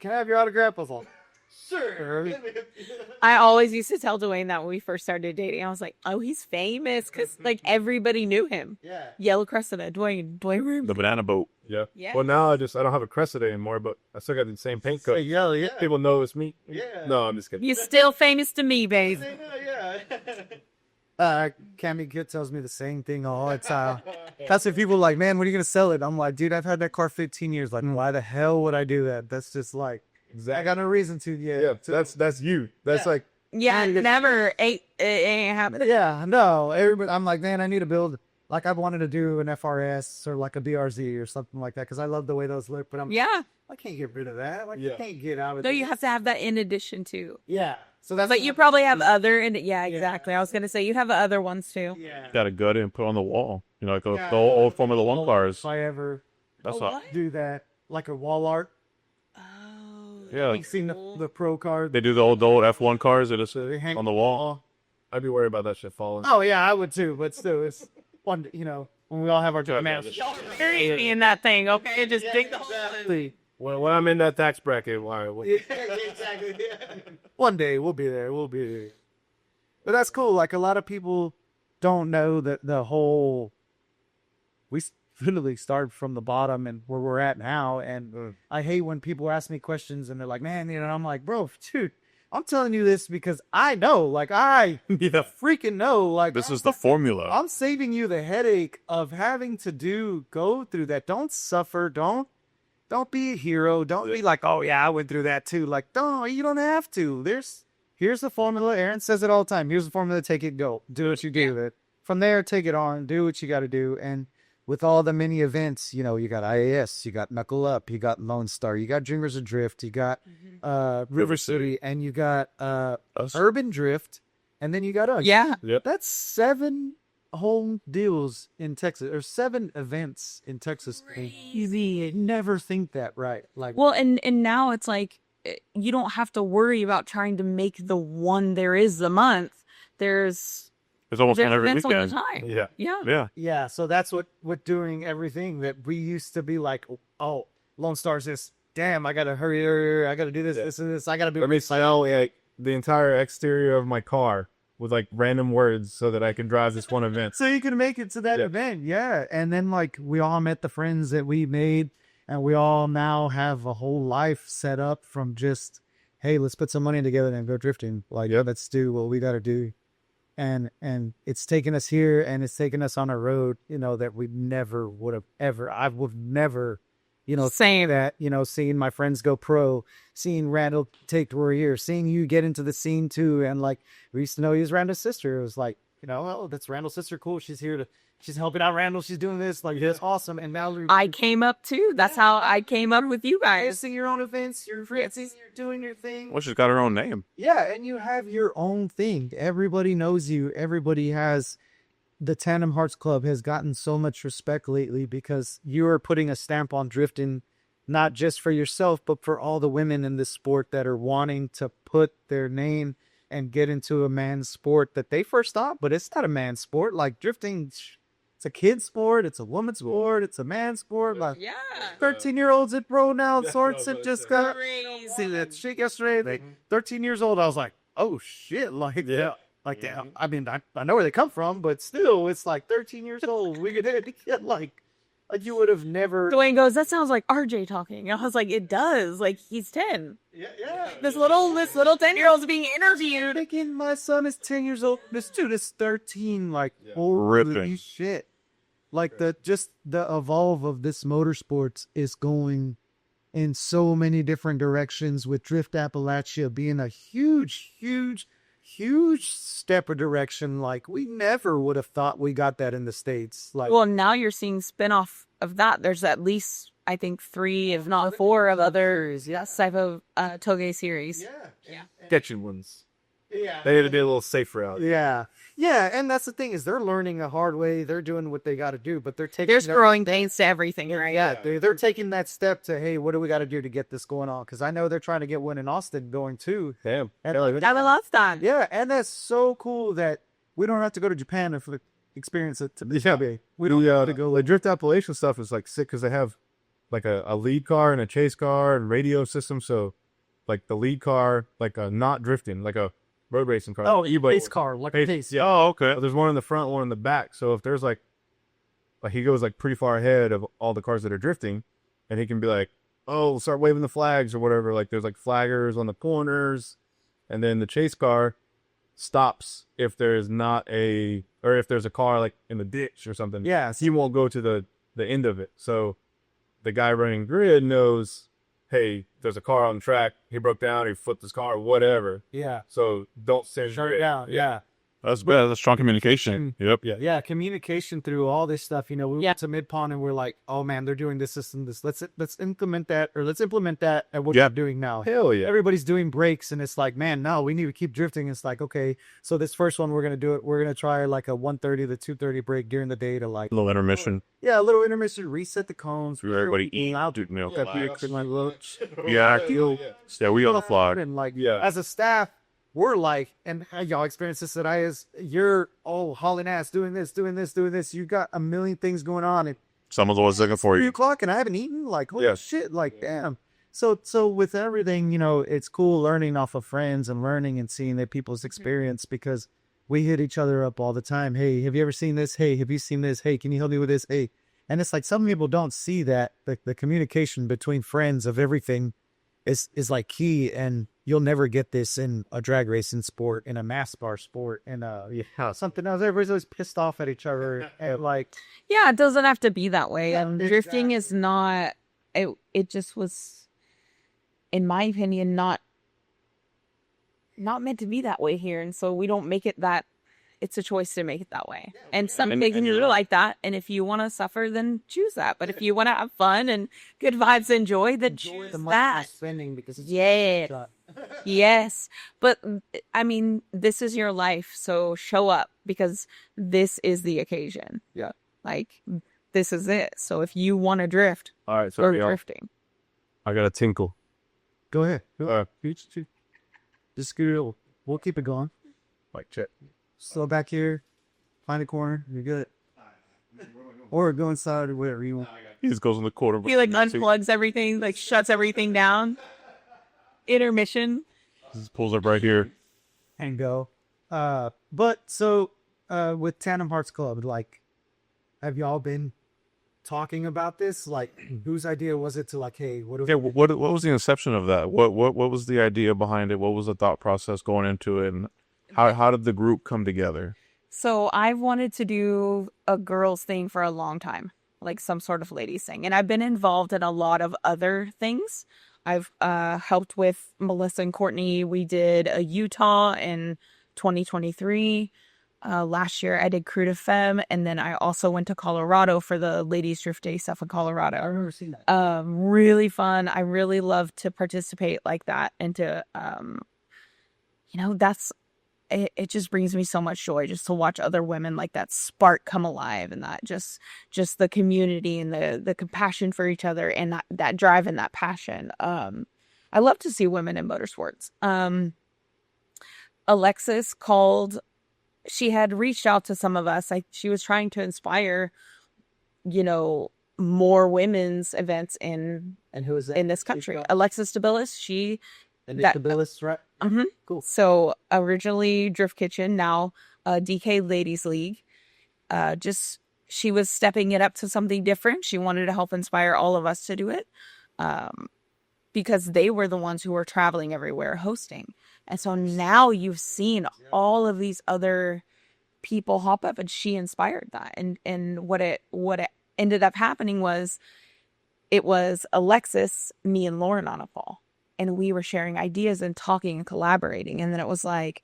can I have your autograph? I was like, sure. I always used to tell Dewayne that when we first started dating. I was like, oh, he's famous, because like everybody knew him. Yeah. Yellow Cressida, Dewayne Ramsey. The banana boat. Yeah. Yeah. Well, now I don't have a Cressida anymore, but I still got the same paint coat. Yeah. People know it's me. Yeah. No, I'm just kidding. You're still famous to me, babe. Cammy Kid tells me the same thing all the time. That's if people are like, man, when are you gonna sell it? I'm like, dude, I've had that car 15 years. Like, why the hell would I do that? That's just like, I got no reason to. Yeah, that's you. That's like, Yeah, never. It ain't happening. yeah, no. Everybody, I'm like, man, I need to build. Like, I've wanted to do an FRS or like a BRZ or something like that, because I love the way those look. But I can't get rid of that. Like, I can't get out of it. No, you have to have that in addition to. Yeah. So that's. But you probably have other. Yeah, exactly. I was gonna say you have other ones too. Yeah. Got to gut it and put on the wall. You know, like the old Formula 1 cars. If I ever That's what? do that, like a wall art. Oh. Yeah, like You've seen the pro card. they do the old F1 cars that just They hang on the wall. I'd be worried about that shit falling. Oh yeah, I would too. But still, it's one. When we all have our man. Bury me in that thing, okay? Just dig the hole. Exactly. When I'm in that tax bracket, why? Exactly. One day we'll be there. But that's cool. Like, a lot of people don't know that the whole. We literally started from the bottom and where we're at now. And I hate when people ask me questions and they're like, man, I'm like, bro, dude, I'm telling you this because I know, like, I freaking know, like, This is the formula. I'm saving you the headache of having to go through that. Don't suffer. Don't be a hero. Don't be like, oh yeah, I went through that too. Like, no, you don't have to. Here's the formula. Aaron says it all the time. Here's the formula. Take it, go. Do what you do with it. From there, take it on. Do what you got to do. And with all the mini events, you know, you got IAS, you got Knuckle Up, you got Lone Star, you got Dreamers of Drift, you got River City, and you got Urban Drift, and then you got us. Yeah. Yep. That's 7 home deals in Texas, or 7 events in Texas. Easy. Never think that, right? Like, Well, and now it's like you don't have to worry about trying to make the one there is a month. There's almost on every events all the weekend. time. Yeah. Yeah. Yeah. yeah, so that's what doing everything that we used to be like, oh, Lone Star's this. Damn, I gotta hurry, I gotta do this, this, and this. I gotta be. Let me sell like the entire exterior of my car with like random words so that I can drive this one event. So you can make it to that event, yeah. And then like we all met the friends that we made, and we all now have a whole life set up from just, hey, let's put some money together and go drifting. Like, let's do what we gotta do. And it's taken us here, and it's taken us on a road, you know, that we never would have ever. I would never, you know, Same. that, you know, seeing my friends go pro, seeing Randall take to her ear, seeing you get into the scene too. And like, we used to know he was Randall's sister. It was like, you know, oh, that's Randall's sister. Cool. She's here she's helping out Randall. She's doing this. Like, that's awesome. And now I came up too. That's how I came up with you guys. seeing your own events. You're you're doing your thing. Well, she's got her own name. Yeah. And you have your own thing. Everybody knows you. Everybody has. The Tandem Hearts Club has gotten so much respect lately because you are putting a stamp on drifting, not just for yourself, but for all the women in this sport that are wanting to put their name and get into a man's sport that they first thought, but it's not a man's sport. Like drifting, it's a kid's sport, it's a woman's sport, it's a man's sport. Like 13-year-olds at pro now, Sorts have just got see that shit yesterday. They 13 years old. I was like, oh shit, like Like, I mean, I know where they come from, but still, it's like 13 years old. We could get like you would have never. Dwayne goes, that sounds like RJ talking. I was like, it does. Like, he's 10. Yeah. This little 10-year-old's being interviewed. Thinking my son is 10 years old. This dude is 13. Like, holy Ripping. shit. Like the evolve of this motorsports is going in so many different directions, with Drift Appalachia being a huge step of direction. Like, we never would have thought we got that in the States. Like, Well, now you're seeing spin-off of that. There's at least, I think, 3, if not 4 of other type of Toge series. Sketchy ones. Yeah. They had to be a little safer out. Yeah, and that's the thing, is they're learning a hard way. They're doing what they got to do, but they're taking. There's growing pains to everything, right? Yeah, they're taking that step to, hey, what do we got to do to get this going on? Because I know they're trying to get one in Austin going too. Damn. I would love that. Yeah, and that's so cool that we don't have to go to Japan for the experience it to be. We don't have to go. The Drift Appalachian stuff is like sick because they have like a lead car and a chase car and radio system. So like the lead car, like a not drifting, like a road racing car. Oh, pace car, like a pace. Yeah. Oh, okay. So there's one in the front, one in the back. So if there's like he goes like pretty far ahead of all the cars that are drifting, and he can be like, oh, start waving the flags or whatever. Like there's like flaggers on the corners, and then the chase car stops if there's if there's a car like in the ditch or something. Yeah, he won't go to the end of it. So the guy running grid knows, hey, there's a car on the track. He broke down. He flipped his car, whatever. Yeah. So don't send Shut it down. Yeah. That's bad. That's strong communication. Yep. Yeah, communication through all this stuff. You know, we went to Mid-Pond and we're like, oh man, they're doing this and this. Let's implement that at what we're doing now. Hell yeah. Everybody's doing brakes, and it's like, man, no, we need to keep drifting. It's like, okay, so this first one we're gonna try like a 130 to 230 brake during the day to like A little intermission. Yeah, a little intermission, reset the cones. Everybody eat. I'll Dude, milk. Yeah. Yeah, we on the fly. And like, Yeah. as a staff, we're like, and how y'all experience this at IS, you're hauling ass, doing this. You got a million things going on, and Someone's always looking for 3 you. o'clock and I haven't eaten. Like, holy Yeah. shit, like, damn. So with everything, you know, it's cool learning off of friends and learning and seeing that people's experience, because we hit each other up all the time. Hey, have you ever seen this? Hey, have you seen this? Hey, can you help me with this? Hey. And it's like, some people don't see that the communication between friends of everything is like key, and you'll never get this in a drag racing sport, in a mass bar sport, and something else. Everybody's always pissed off at each other, and like, Yeah, it doesn't have to be that way. Yeah, And drifting is not, it just was, in my opinion, not meant to be that way here. And so we don't make it that it's a choice to make it that way. And some making you like that. And if you want to suffer, then choose that. But if you want to have fun and good vibes, enjoy, then choose that. Spending because it's yes. But I mean, this is your life. So show up because this is the occasion. Yeah. Like, this is it. So if you want to drift, All right, so we're drifting. I got a tinkle. Go ahead. Just we'll keep it going. Like check. Slow back here. Find a corner. You're good. Or go inside or whatever you want. He just goes in the corner. He like unplugs everything, like shuts everything down. Intermission. Just pulls up right here. And go. But so with Tandem Hearts Club, like, have y'all been talking about this? Like, whose idea was it to, like, hey, what was the inception of that? What was the idea behind it? What was the thought process going into it? And how did the group come together? So I've wanted to do a girls thing for a long time, like some sort of ladies thing. And I've been involved in a lot of other things. I've helped with Melissa and Courtney. We did a Utah in 2023. Last year I did Crew de Femme, and then I also went to Colorado for the Ladies Drift Day stuff in Colorado. I remember seeing that. Really fun. I really love to participate like that, and to it just brings me so much joy just to watch other women like that spark come alive, and that just the community and the compassion for each other, and that drive and that passion. I love to see women in motorsports. Alexis called. She had reached out to some of us. She was trying to inspire, more women's events in who is that? In this country. Alexis DeBillis. DeBillis, right? Mm-hmm. Cool. So originally Drift Kitchen, now DK Ladies League. She was stepping it up to something different. She wanted to help inspire all of us to do it. Because they were the ones who were traveling everywhere hosting. And so now you've seen all of these other people hop up, and she inspired that. And what it ended up happening was, it was Alexis, me, and Lauren on a call. And we were sharing ideas and talking and collaborating. And then I was like,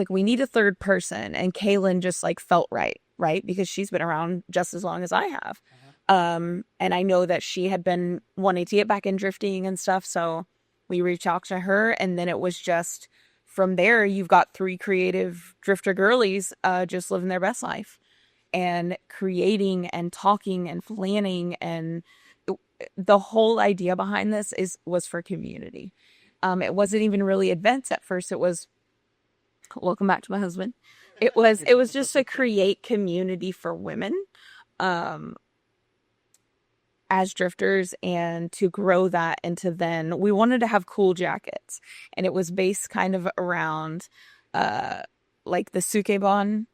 we need a third person. And Kaylin just like felt right? Because she's been around just as long as I have. And I know that she had been wanting to get back in drifting and stuff. So we reached out to her, and then it was just from there, you've got 3 creative drifter girlies, just living their best life and creating and talking and planning. And the whole idea behind this was for community. It wasn't even really events at first. It was, welcome back to my husband. It was just to create community for women, as drifters, and to grow that into, then we wanted to have cool jackets, and it was based kind of around like the sukebon,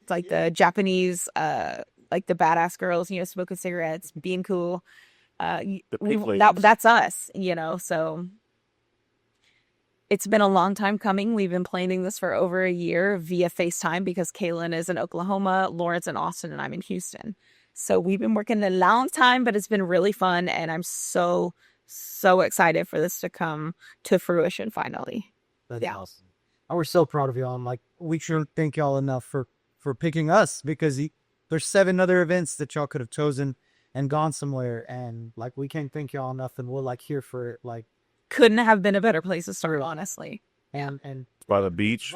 like the Japanese like the badass girls, smoking cigarettes, being cool. That's us, so it's been a long time coming. We've been planning this for over a year via FaceTime, because Kaylin is in Oklahoma, Lawrence in Austin, and I'm in Houston. So we've been working a long time, but it's been really fun. And I'm so, so excited for this to come to fruition finally. That's awesome. And we're so proud of y'all. I'm like, we shouldn't thank y'all enough for picking us, because there's 7 other events that y'all could have chosen and gone somewhere. And like, we can't thank y'all enough. And we're like here for it. Like, couldn't have been a better place to start, honestly. And by the beach.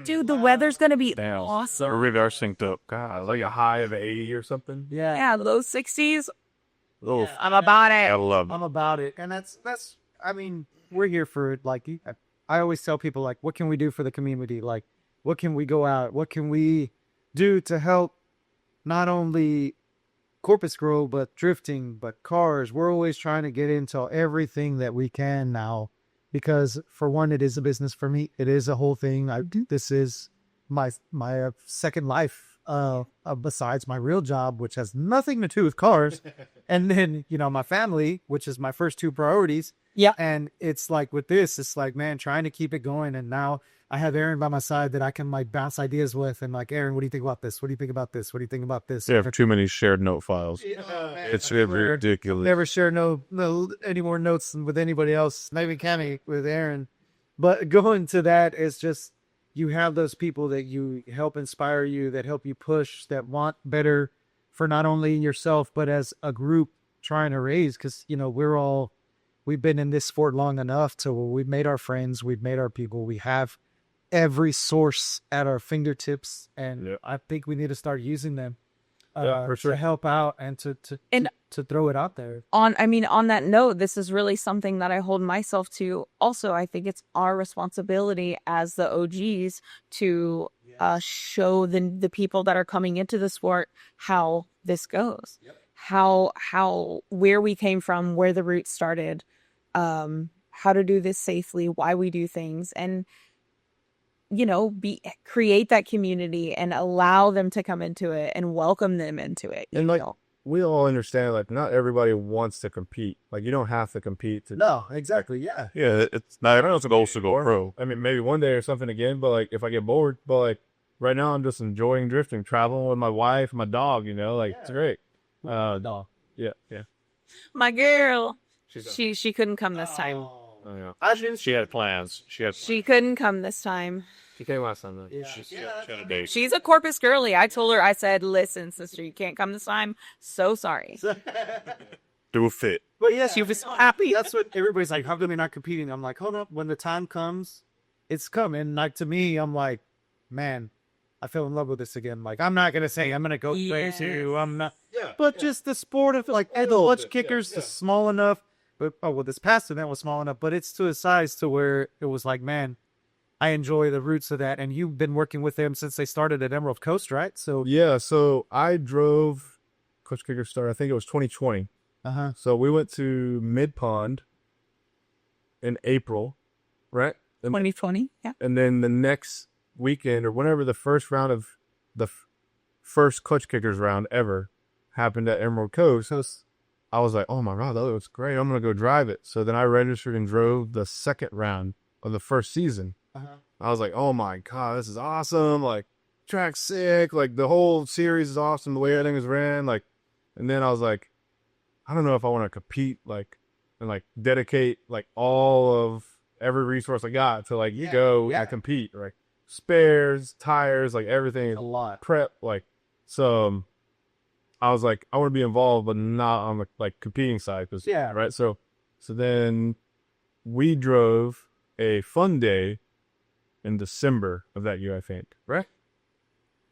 Dude, the weather's going to be awesome. We really are synced up. God, like a high of 80 or something. Yeah, low 60s. Yeah, I'm about it. I love it. I'm about it. And that's, I mean, we're here for it. Like, I always tell people, like, what can we do for the community? Like, what can we go out? What can we do to help not only Corpus grow, but drifting, but cars? We're always trying to get into everything that we can now. Because for one, it is a business for me. It is a whole thing. This is my second life, besides my real job, which has nothing to do with cars. And then, my family, which is my first 2 priorities. Yeah. And it's like with this, it's like, man, trying to keep it going. And now I have Aaron by my side that I can like bounce ideas with, and like, Aaron, what do you think about this? What do you think about this? What do you think about this? You have too many shared note files. It's ridiculous. Never share no any more notes with anybody else. Maybe Cammy with Aaron. But going to that is just, you have those people that you help inspire you, that help you push, that want better for not only yourself, but as a group trying to raise. Because, you know, we've been in this sport long enough to where we've made our friends, we've made our people, we have every source at our fingertips. And I think we need to start using them for sure. to help out and to throw it out there. On that note, this is really something that I hold myself to. Also, I think it's our responsibility as the OGs to show the people that are coming into the sport how this goes, how where we came from, where the roots started, how to do this safely, why we do things, and you know, create that community and allow them to come into it and welcome them into it. And like, we all understand, like, not everybody wants to compete. Like, you don't have to compete. No, exactly. Yeah. Yeah, it's not everyone's goal to go pro. I mean, maybe one day or something again, but like, if I get bored, but like, right now I'm just enjoying drifting, traveling with my wife, my dog, you know, like, it's great. Dog. Yeah. My girl, she couldn't come this time. Oh, yeah. She had plans. She couldn't come this time. She came last time, though. She had a date. She's a Corpus girly. I told her, I said, listen, sister, you can't come this time. So sorry. Do a fit. But yeah, she was so happy. That's what everybody's like, how come you're not competing? I'm like, hold up. When the time comes, it's coming. Like, to me, I'm like, man, I fell in love with this again. Like, I'm not going to say I'm going to go crazy. I'm not. Yeah. But just the sport of, like, the clutch kickers is small enough. But, this past event was small enough. But it's to a size to where it was like, man, I enjoy the roots of that. And you've been working with them since they started at Emerald Coast, right? So yeah, so I drove Clutch Kicker Start, I think it was 2020. So we went to Mid Pond in April, right? 2020, yeah. And then the next weekend, or whenever the first round of the first Clutch Kickers round ever happened at Emerald Coast, I was like, oh my God, that looks great. I'm going to go drive it. So then I registered and drove the second round of the first season. I was like, oh my God, this is awesome. Like, track's sick. Like, the whole series is awesome. The way everything was ran. Like, and then I was like, I don't know if I want to compete, like, and like dedicate like all of every resource I got to like go and compete. Like, spares, tires, like everything. A lot. Prep. Like, so I was like, I want to be involved, but not on the like competing side. Right. So then we drove a fun day in December of that year, I think. Right?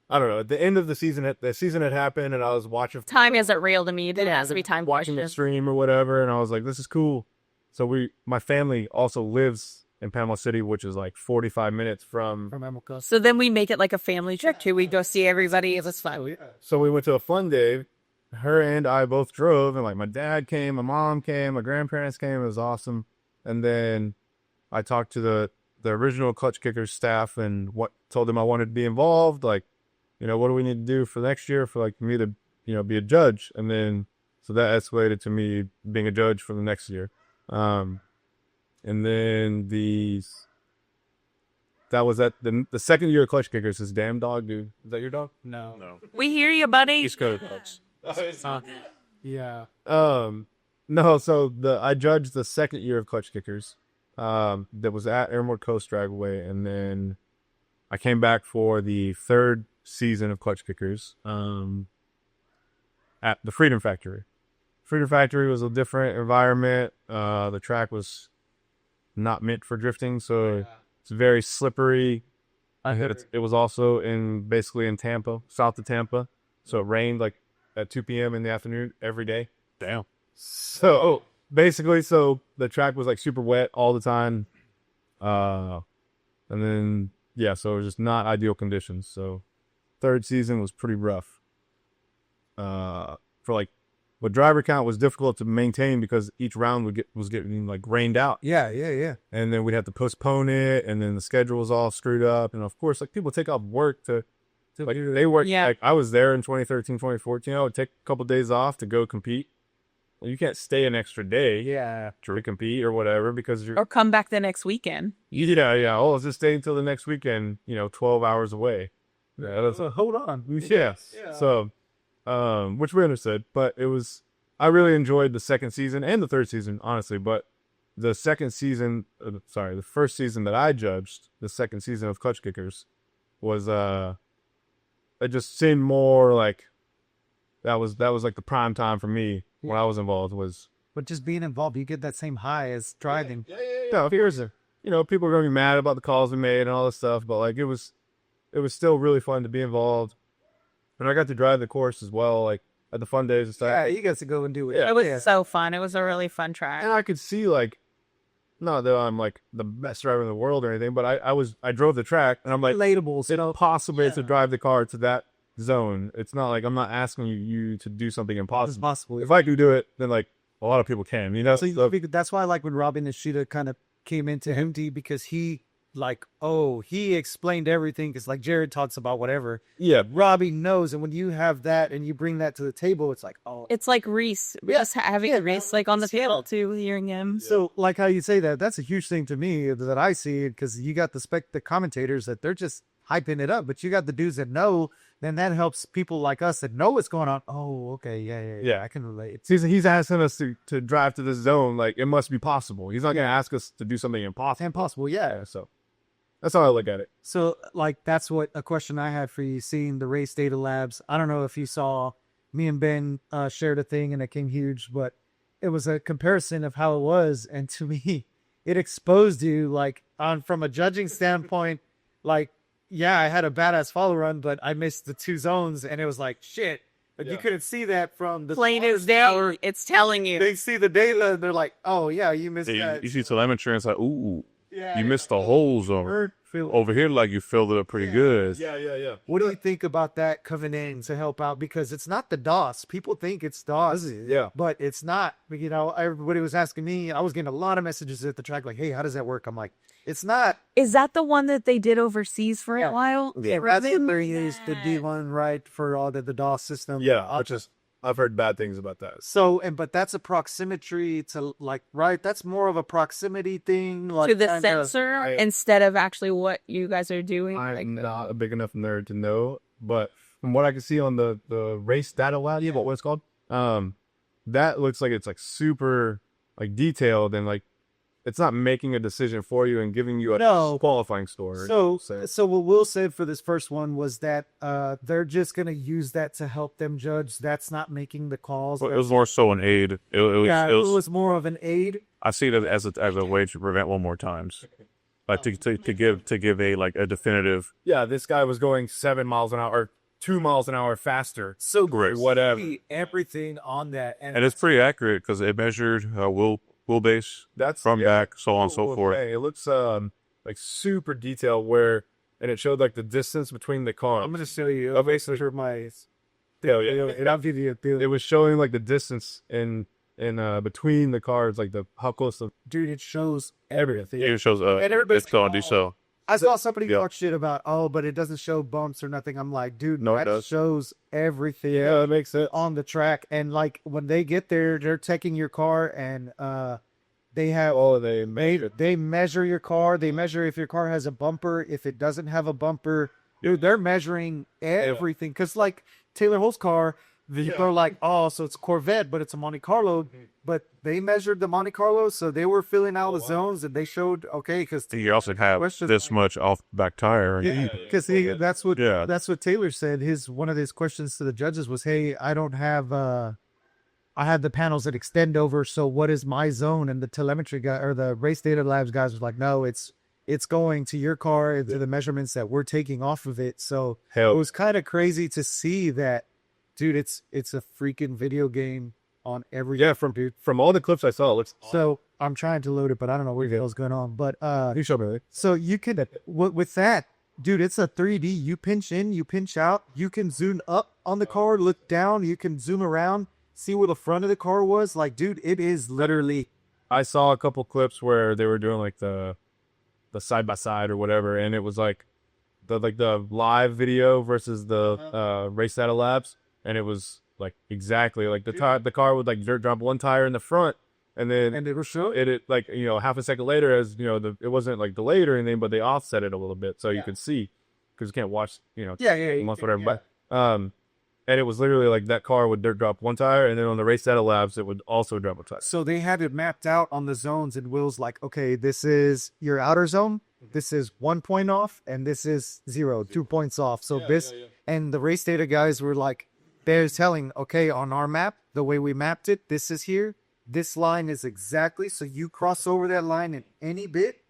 I don't know. At the end of the season had happened, and I was watching. Time isn't real to me. It has to be time watching the stream or whatever, and I was like, "This is cool." So my family also lives in Panama City, which is like 45 minutes from Emerald Coast. So then we make it like a family trip too. We go see everybody. It's fun. So we went to a fun day. Her and I both drove, and like my dad came, my mom came, my grandparents came. It was awesome. And then I talked to the original Clutch Kickers staff and told them I wanted to be involved. Like, you know, what do we need to do for next year for like me to, you know, be a judge? And then, so that escalated to me being a judge for the next year. And then that was at the second year of Clutch Kickers. This damn dog, dude. Is that your dog? No. We hear you, buddy. East Coast dogs. Yeah. No, so I judged the second year of Clutch Kickers. That was at Emerald Coast Dragway, and then I came back for the third season of Clutch Kickers at the Freedom Factory. Freedom Factory was a different environment. The track was not meant for drifting, so it's very slippery. It was also basically in Tampa, south of Tampa, so it rained like at 2 p.m. in the afternoon every day. Damn. So basically, the track was like super wet all the time. And then, so it was just not ideal conditions. So third season was pretty rough. For like, but driver count was difficult to maintain because each round was getting like rained out. Yeah. And then we'd have to postpone it. And then the schedule was all screwed up. And of course, like people take off work to like, they work. Yeah. Like I was there in 2013, 2014. I would take a couple days off to go compete. You can't stay an extra day to compete or whatever because or come back the next weekend. Yeah. Oh, let's just stay until the next weekend, 12 hours away. Yeah, hold on. Yeah. So, which we understood, but I really enjoyed the second season and the third season, honestly, but the first season that I judged, the second season of Clutch Kickers, was it just seemed more like that was like the prime time for me when I was involved. But just being involved, you get that same high as driving. Yeah. Here's people are gonna be mad about the calls we made and all this stuff, but like it was still really fun to be involved, and I got to drive the course as well, like at the fun days and stuff. Yeah, you got to go and do it. It was so fun. It was a really fun track. And I could see, like, not that I'm like the best driver in the world or anything, but I drove the track, and I'm like, relatables. it's possible to drive the car to that zone. It's not like I'm not asking you to do something impossible. It's possible. If I do it, then like a lot of people can, So that's why I like when Robbie Nishida kind of came into MD, because he explained everything. Because like Jared talks about whatever. Yeah, Robbie knows, and when you have that and you bring that to the table, it's like, oh, it's like Reese. Just having Reese like on the table too, hearing him. So like how you say that, that's a huge thing to me that I see, because you got the commentators that they're just hyping it up, but you got the dudes that know. Then that helps people like us that know what's going on. Oh, okay, yeah. I can relate. He's asking us to drive to this zone. Like, it must be possible. He's not going to ask us to do something impossible. Impossible, yeah. So that's how I look at it. So, like, that's what a question I had for you, seeing the race data labs. I don't know if you saw, me and Ben shared a thing and it came huge, but it was a comparison of how it was. And to me, it exposed you, like, from a judging standpoint, like, yeah, I had a badass follow run, but I missed the two zones, and it was like, shit. But you couldn't see that from the plane is down. It's telling you. They see the data, and they're like, oh, yeah, you missed that. You see telemetry, and it's like, ooh, you missed the holes over here. Like, you filled it up pretty good. Yeah. What do you think about that coming in to help out? Because it's not the DOS. People think it's DOS, but it's not. Everybody was asking me. I was getting a lot of messages at the track, like, hey, how does that work? I'm like, it's not. Is that the one that they did overseas for a while? Yeah, that's what they used the D1, right, for all the DOS system. Yeah, I've heard bad things about that. So, but that's a proximity to, like, right? That's more of a proximity thing. Like, to the sensor instead of actually what you guys are doing? I'm not a big enough nerd to know, but from what I can see on the race data lab, what it's called, that looks like it's, like, super, like, detailed, and, like, it's not making a decision for you and giving you a qualifying score. So what Will said for this first one was that they're just going to use that to help them judge. That's not making the calls. Well, it was more so an aid. It was more of an aid. I see it as a way to prevent one more times. Like to give a definitive. Yeah, this guy was going 7 miles an hour or 2 miles an hour faster. So great. Whatever. Everything on that. And it's pretty accurate because it measured wheelbase from back, so on and so forth. It looks like super detailed and it showed like the distance between the cars. I'm gonna show you. Basically, my it was showing like the distance in between the cars, like how close the dude. It shows everything. It shows it's going to do so. I saw somebody talk shit about, but it doesn't show bumps or nothing. I'm like, dude, no, that shows everything. Yeah, it makes sense on the track. And like when they get there, they're checking your car, and they have they measure your car. They measure if your car has a bumper, if it doesn't have a bumper. Dude, they're measuring everything. Because like Taylor Holt's car, they're like, so it's a Corvette, but it's a Monte Carlo. But they measured the Monte Carlo, so they were filling out the zones, and they showed because you also have this much off back tire. Because that's what Taylor said. One of his questions to the judges was, "Hey, I don't have I had the panels that extend over, so what is my zone?" And the telemetry guy or the race data labs guys was like, "No, it's going to your car and to the measurements that we're taking off of it." So it was kind of crazy to see that. Dude, it's a freaking video game on every from all the clips I saw, it looks so I'm trying to load it, but I don't know what the hell's going on. But you show me. So you can with that, dude, it's a 3D. You pinch in, you pinch out. You can zoom up on the car, look down. You can zoom around, see where the front of the car was. Like, dude, it is literally. I saw a couple clips where they were doing like the side by side or whatever, and it was like the live video versus the race data labs. And it was like exactly like the car would like dirt drop one tire in the front, and then it will show it like half a second later, as it wasn't like delayed or anything, but they offset it a little bit so you could see, because you can't watch whatever. But And it was literally like that car would dirt drop one tire, and then on the race data labs, it would also drop a tire. So they had it mapped out on the zones, and Will's like, okay, this is your outer zone. This is 1 point off, and this is 2 points off. So and the race data guys were like, they're telling, okay, on our map, the way we mapped it, this is here. This line is exactly, so you cross over that line in any bit,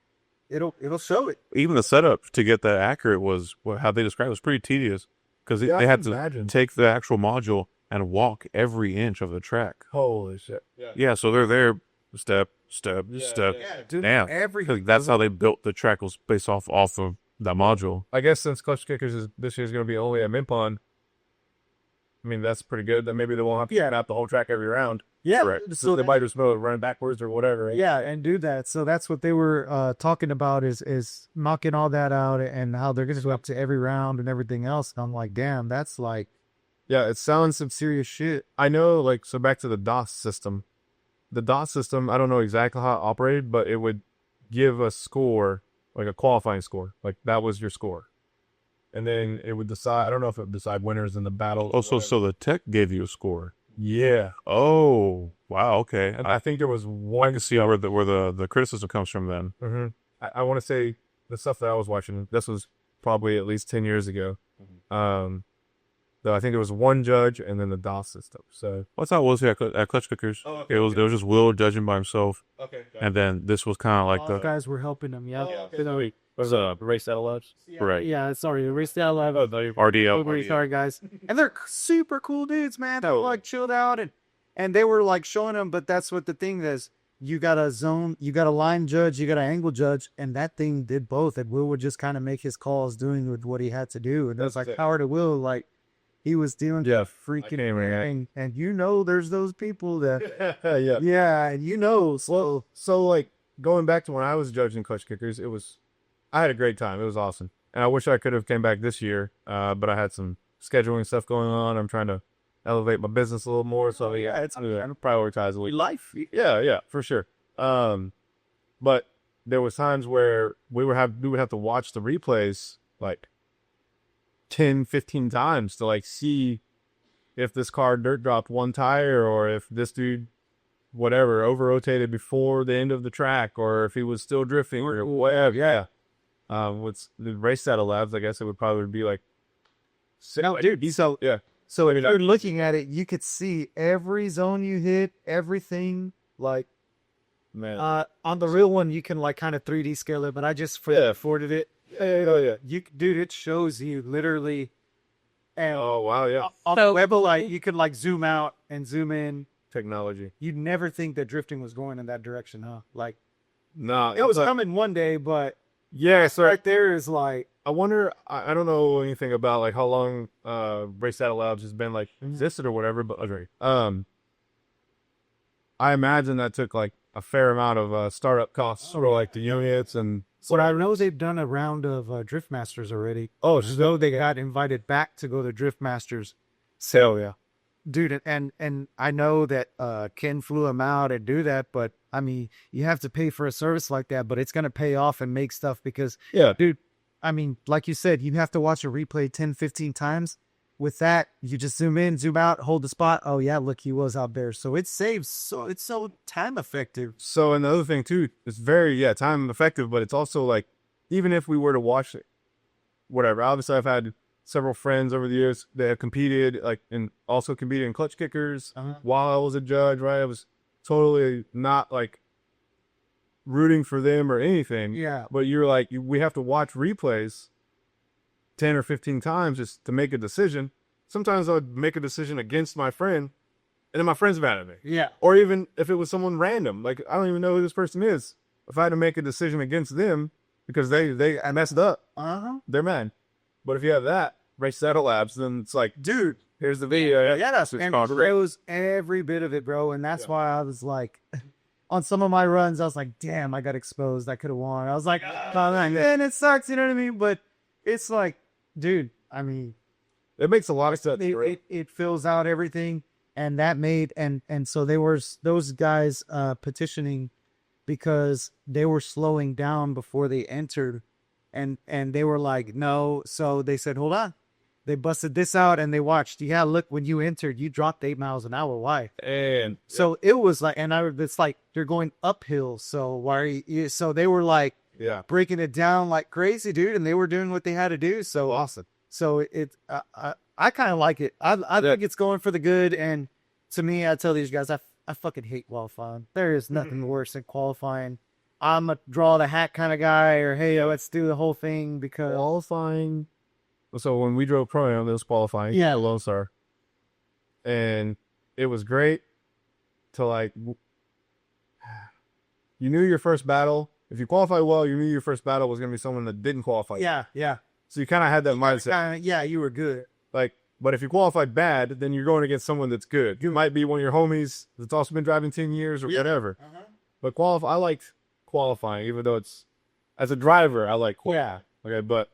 it'll show it. Even the setup to get that accurate was how they described it was pretty tedious because they had to take the actual module and walk every inch of the track. Holy shit! Yeah, so they're there, step. Yeah, dude, That's how they built the track, was based off of that module. I guess since Clutch Kickers this year is going to be only at Minpon, I mean that's pretty good. That maybe they won't have to map the whole track every round. Yeah, correct. So they might just be running backwards or whatever. Right? Yeah, and do that. So that's what they were talking about is knocking all that out and how they're going to go up to every round and everything else. And I'm like, damn, that's like, yeah, it sounds some serious shit. I know, like, so back to the DOS system. The DOS system, I don't know exactly how it operated, but it would give a score, like a qualifying score. Like, that was your score. And then it would decide, I don't know if it would decide winners in the battle. Oh, so the tech gave you a score. Yeah. Oh, wow. Okay. And I think there was one. I can see where the criticism comes from then. Mm-hmm. I want to say the stuff that I was watching, this was probably at least 10 years ago. Though I think there was one judge and then the DOS system. So what's how it was here at Clutch Cookers? Oh, okay, it was just Will judging by himself. Okay. And then this was kind of like the guys were helping him. Yeah. Oh, okay. Was a race data labs? Right. Yeah, sorry, race data lab. RDL. Sorry, guys. And they're super cool dudes, man. They're like chilled out and they were like showing them. But that's what the thing is. You got a zone, you got a line judge, you got an angle judge, and that thing did both. And Will would just kind of make his calls doing with what he had to do. And that's like power to Will, like he was doing freaking thing. And you know, there's those people that and you know, so like going back to when I was judging Clutch Kickers, I had a great time. It was awesome. And I wish I could have came back this year, but I had some scheduling stuff going on. I'm trying to elevate my business a little more. So it's trying to prioritize life. Yeah, for sure. But there was times where we would have to watch the replays like 10, 15 times to like see if this car dirt dropped one tire or if this dude whatever over rotated before the end of the track or if he was still drifting or whatever. Yeah. With the race data labs, I guess it would probably be like, no, dude. So if you're looking at it, you could see every zone you hit, everything. Like, man, on the real one, you can like kind of 3D scale it, but I just afforded it. Dude, it shows you literally. And oh wow, yeah. On the web, like you could like zoom out and zoom in. Technology. You'd never think that drifting was going in that direction, huh? Like, no, it was coming one day, but. Yeah, so right there is like, I wonder, I don't know anything about like how long Race Data Labs has been like existed or whatever, but I imagine that took like a fair amount of startup costs for like the units and. But I know they've done a round of Drift Masters already. Oh, so they got invited back to go to Drift Masters. So yeah, dude, and I know that Ken flew him out and do that, but I mean, you have to pay for a service like that, but it's gonna pay off and make stuff because dude, I mean, like you said, you have to watch a replay 10, 15 times. With that, you just zoom in, zoom out, hold the spot. Oh yeah, look, he was out there. So it saves. So it's so time effective. So another thing too, it's very time effective, but it's also like, even if we were to watch it, whatever. Obviously, I've had several friends over the years that have competed, like, and also competed in Clutch Kickers while I was a judge. Right, I was totally not like rooting for them or anything. Yeah, but you're like, we have to watch replays 10 or 15 times just to make a decision. Sometimes I would make a decision against my friend and then my friend's mad at me. Yeah. Or even if it was someone random, like I don't even know who this person is. If I had to make a decision against them because they messed up, they're mad. But if you have that, Race Data Labs, then it's like, dude, here's the video. Yeah, that's it was every bit of it, bro. And that's why I was like, on some of my runs, I was like, damn, I got exposed. I could have won. I was like, oh, man, it sucks. You know what I mean? But it's like, dude, I mean, it makes a lot of sense. It fills out everything, and that made and so they were those guys petitioning because they were slowing down before they entered, and they were like, no. So they said, hold on, they busted this out and they watched. Yeah, look, when you entered, you dropped 8 miles an hour. Why? And So it was like, it's like you're going uphill. So why are you? So they were like breaking it down like crazy, dude, and they were doing what they had to do. So awesome. So I kind of like it. I think it's going for the good. And to me, I tell these guys, I fucking hate qualifying. There is nothing worse than qualifying. I'm a draw the hat kind of guy, or hey, let's do the whole thing because qualifying. So when we drove Pro-Am, it was qualifying. Yeah, Lone Star, and it was great. To like, you knew your first battle. If you qualified well, you knew your first battle was gonna be someone that didn't qualify. Yeah. So you kind of had that mindset. You were good. Like, but if you qualified bad, then you're going against someone that's good. You might be one of your homies that's also been driving 10 years or whatever. But I liked qualifying, even though it's, as a driver, I like qualifying. Okay, but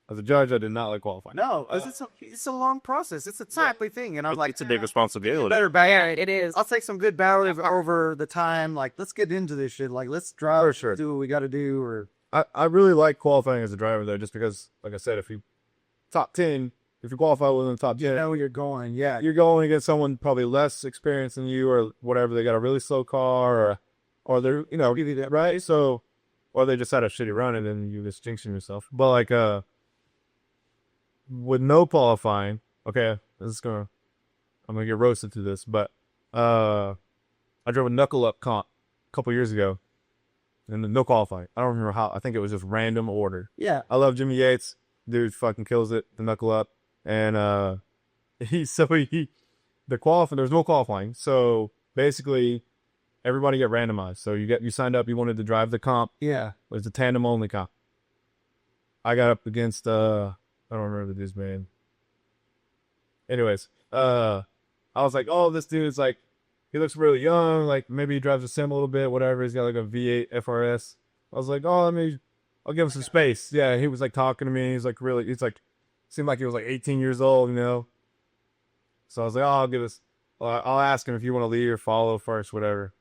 as a judge, I did not like qualifying. No, it's a long process. It's a timely thing. And I'm like, it's a big responsibility. Better back. It is. I'll take some good battles over the time. Like, let's get into this shit. Like, let's drive, do what we got to do. Or I really like qualifying as a driver, though, just because, like I said, if you top 10, if you qualify within the top 10, you know you're going. Yeah, you're going against someone probably less experienced than you, or whatever. They got a really slow car, or they're right. So, or they just had a shitty run, and then you just jinxing yourself. But like with no qualifying, okay, I'm gonna get roasted to this, but I drove a knuckle up comp a couple years ago, and no qualifying. I don't remember how. I think it was just random order. Yeah, I love Jimmy Yates. Dude fucking kills it. The knuckle up. And the qualifying, there's no qualifying. So basically everybody get randomized. So you signed up, you wanted to drive the comp. Yeah. It was a tandem only comp. I got up against I don't remember the dude's name. Anyways, I was like, oh, this dude's like, he looks really young, like maybe he drives a sim a little bit, whatever. He's got like a V8 FRS. I was like, oh, I'll give him some space. Yeah, he was like talking to me. He's like seemed like he was like 18 years old, you know. So I was like, oh, I'll ask him if you want to lead or follow first, whatever.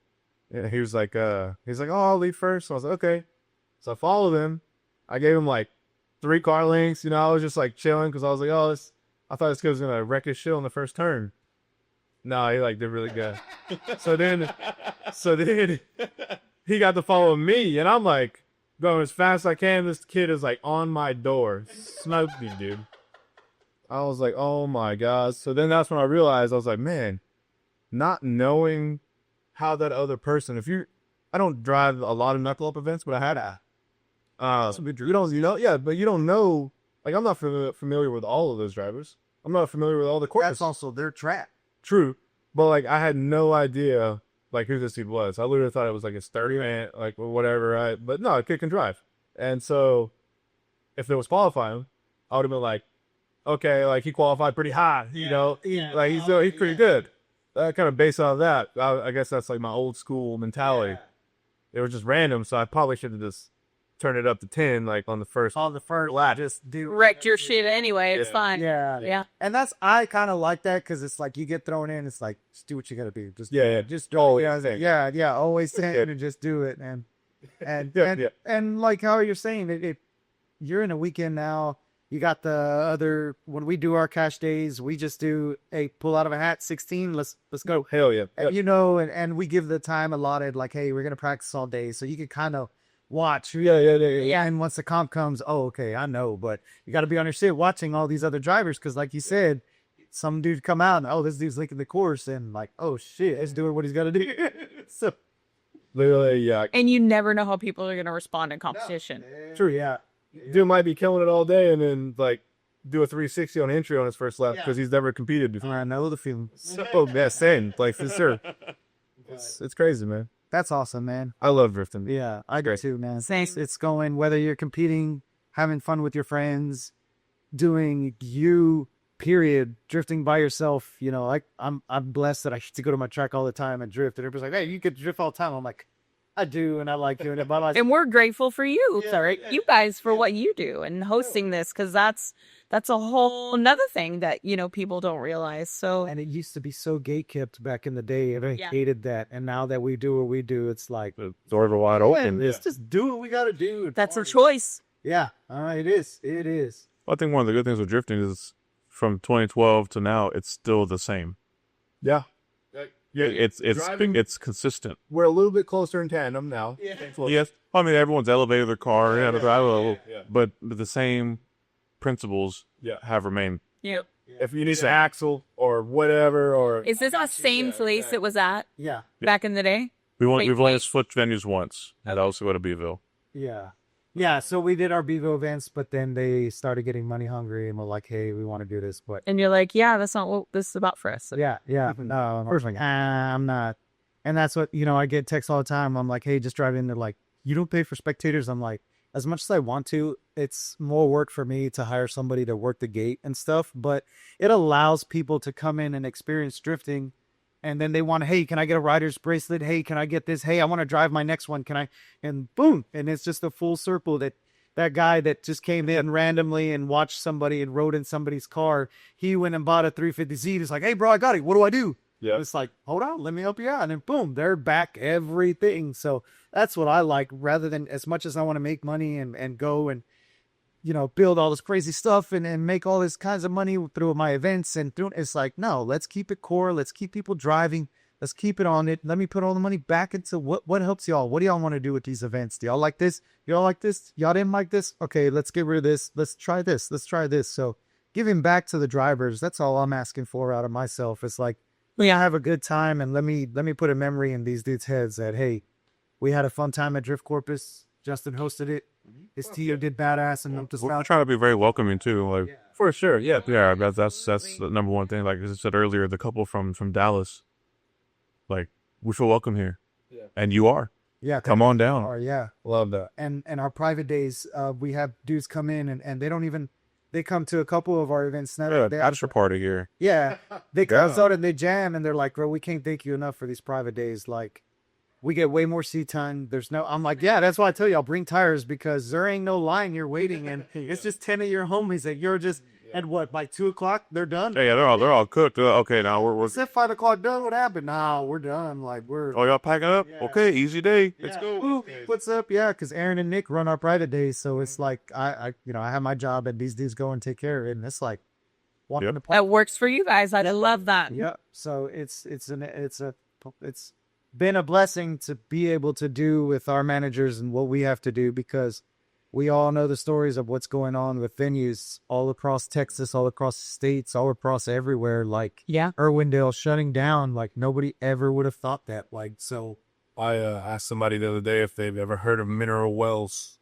And he was like, oh, I'll lead first. So I was like, okay. So I followed him. I gave him like 3 car lengths, you know. I was just like chilling because I was like, oh, I thought this kid was gonna wreck his shit on the first turn. No, he like did really good. So then he got to follow me, and I'm like going as fast as I can. This kid is like on my door, sniped me, dude. I was like, oh my God. So then that's when I realized, I was like, man, not knowing how that other person, I don't drive a lot of knuckle up events, but I had but you don't know, like, I'm not familiar with all of those drivers. I'm not familiar with all the courses. That's also their track. True. But like, I had no idea like who this dude was. I literally thought it was like his 30 man, like whatever, right? But no, a kid can drive. And so if there was qualifying, I would have been like, okay, like he qualified pretty high, you know? Yeah. Like he's pretty good. Kind of based on that, I guess that's like my old school mentality. Yeah. It was just random, so I probably should have just turned it up to 10, like on the first lap. Just wrecked your shit anyway. It's fine. Yeah. And I kind of like that because it's like you get thrown in. It's like just do what you got to do. Just always stand and just do it. And like how you're saying, you're in a weekend now. You got the other, when we do our cash days, we just do a pull out of a hat 16. Let's go. Hell yeah. And, and we give the time allotted, like, hey, we're going to practice all day. So you can kind of watch. Yeah. And once the comp comes, oh, okay, I know. But you got to be on your shit watching all these other drivers. Cause like you said, some dude come out and, oh, this dude's linking the course. And like, oh shit, he's doing what he's got to do. So literally, yeah. And you never know how people are going to respond in competition. No. True. Yeah. Dude might be killing it all day and then like do a 360 on entry on his first lap because he's never competed before. I know the feeling. So same, like for sure. It's crazy, man. That's awesome, man. I love drifting. Yeah, I do too, man. Thanks. It's going, whether you're competing, having fun with your friends, doing period, drifting by yourself. You know, I'm blessed that I get to go to my track all the time and drift. And everybody's like, hey, you could drift all the time. I'm like, I do, and I like doing it. But and we're grateful for you, you guys, for what you do and hosting this, because that's a whole another thing that people don't realize. So, and it used to be so gatekept back in the day, and I hated that. And now that we do what we do, it's like doors are wide open. Let's just do what we got to do. That's a choice. Yeah, it is. It is. I think one of the good things with drifting is from 2012 to now, it's still the same. Yeah. Yeah, It's consistent. we're a little bit closer in tandem now. Yeah. Yes, I mean everyone's elevated their car, Yeah. but the same principles have remained. Yep. If you need an axle or whatever, or Is this the same place it was at Yeah. back in the day? We've only switched venues once, and that was to go to Beeville. Yeah. Yeah. So we did our Bevo events, but then they started getting money hungry and were like, hey, we want to do this. But And you're like, yeah, that's not what this is about for us. yeah. No, personally, I'm not. And that's what, I get texts all the time. I'm like, hey, just drive in. They're like, you don't pay for spectators. I'm like, as much as I want to, it's more work for me to hire somebody to work the gate and stuff. But it allows people to come in and experience drifting. And then they want, hey, can I get a rider's bracelet? Hey, can I get this? Hey, I want to drive my next one. Can I? And boom. And it's just a full circle that guy that just came in randomly and watched somebody and rode in somebody's car. He went and bought a 350Z. He's like, hey, bro, I got it. What do I do? Yeah. It's like, hold on, let me help you out. And then boom, they're back everything. So that's what I like, rather than as much as I want to make money and go and, build all this crazy stuff and make all this kinds of money through my events. And it's like, no, let's keep it core. Let's keep people driving. Let's keep it on it. Let me put all the money back into what helps y'all. What do y'all want to do with these events? Do y'all like this? Y'all like this? Y'all didn't like this? Okay, let's get rid of this. Let's try this. Let's try this. So giving back to the drivers, that's all I'm asking for out of myself. It's like, yeah, have a good time, and let me put a memory in these dudes' heads that, hey, we had a fun time at Drift Corpus. Justin hosted it. His team did badass, and We're trying to be very welcoming too, like for sure, yeah. That's the number one thing. Like as I said earlier, the couple from Dallas, like we feel welcome here, and you are. Yeah, Come on down. Or, yeah, Love that. and our private days, we have dudes come in and they don't even. They come to a couple of our events now. Yeah, bachelor party here. Yeah, they come out and they jam, and they're like, bro, we can't thank you enough for these private days. Like, we get way more seat time. I'm like, yeah, that's why I tell you, I'll bring tires, because there ain't no line. You're waiting, and it's just 10 of your homies that you're just at by 2:00, they're done. Yeah, they're all cooked. Okay, now we're It's at 5:00 done. What happened? Nah, we're done. Like, we're. Oh, y'all packing up? Yeah. Okay, easy day. Yeah. Let's go. Ooh, what's up? Yeah, because Aaron and Nick run our private days, so it's like I have my job, and these dudes go and take care of it, and it's like walking the park. That works for you guys. I love that. Yeah, so it's been a blessing to be able to do with our managers and what we have to do, because we all know the stories of what's going on with venues all across Texas, all across the states, all across everywhere. Like, Irwindale shutting down. Like, nobody ever would have thought that. Like, so I asked somebody the other day if they've ever heard of mineral wells,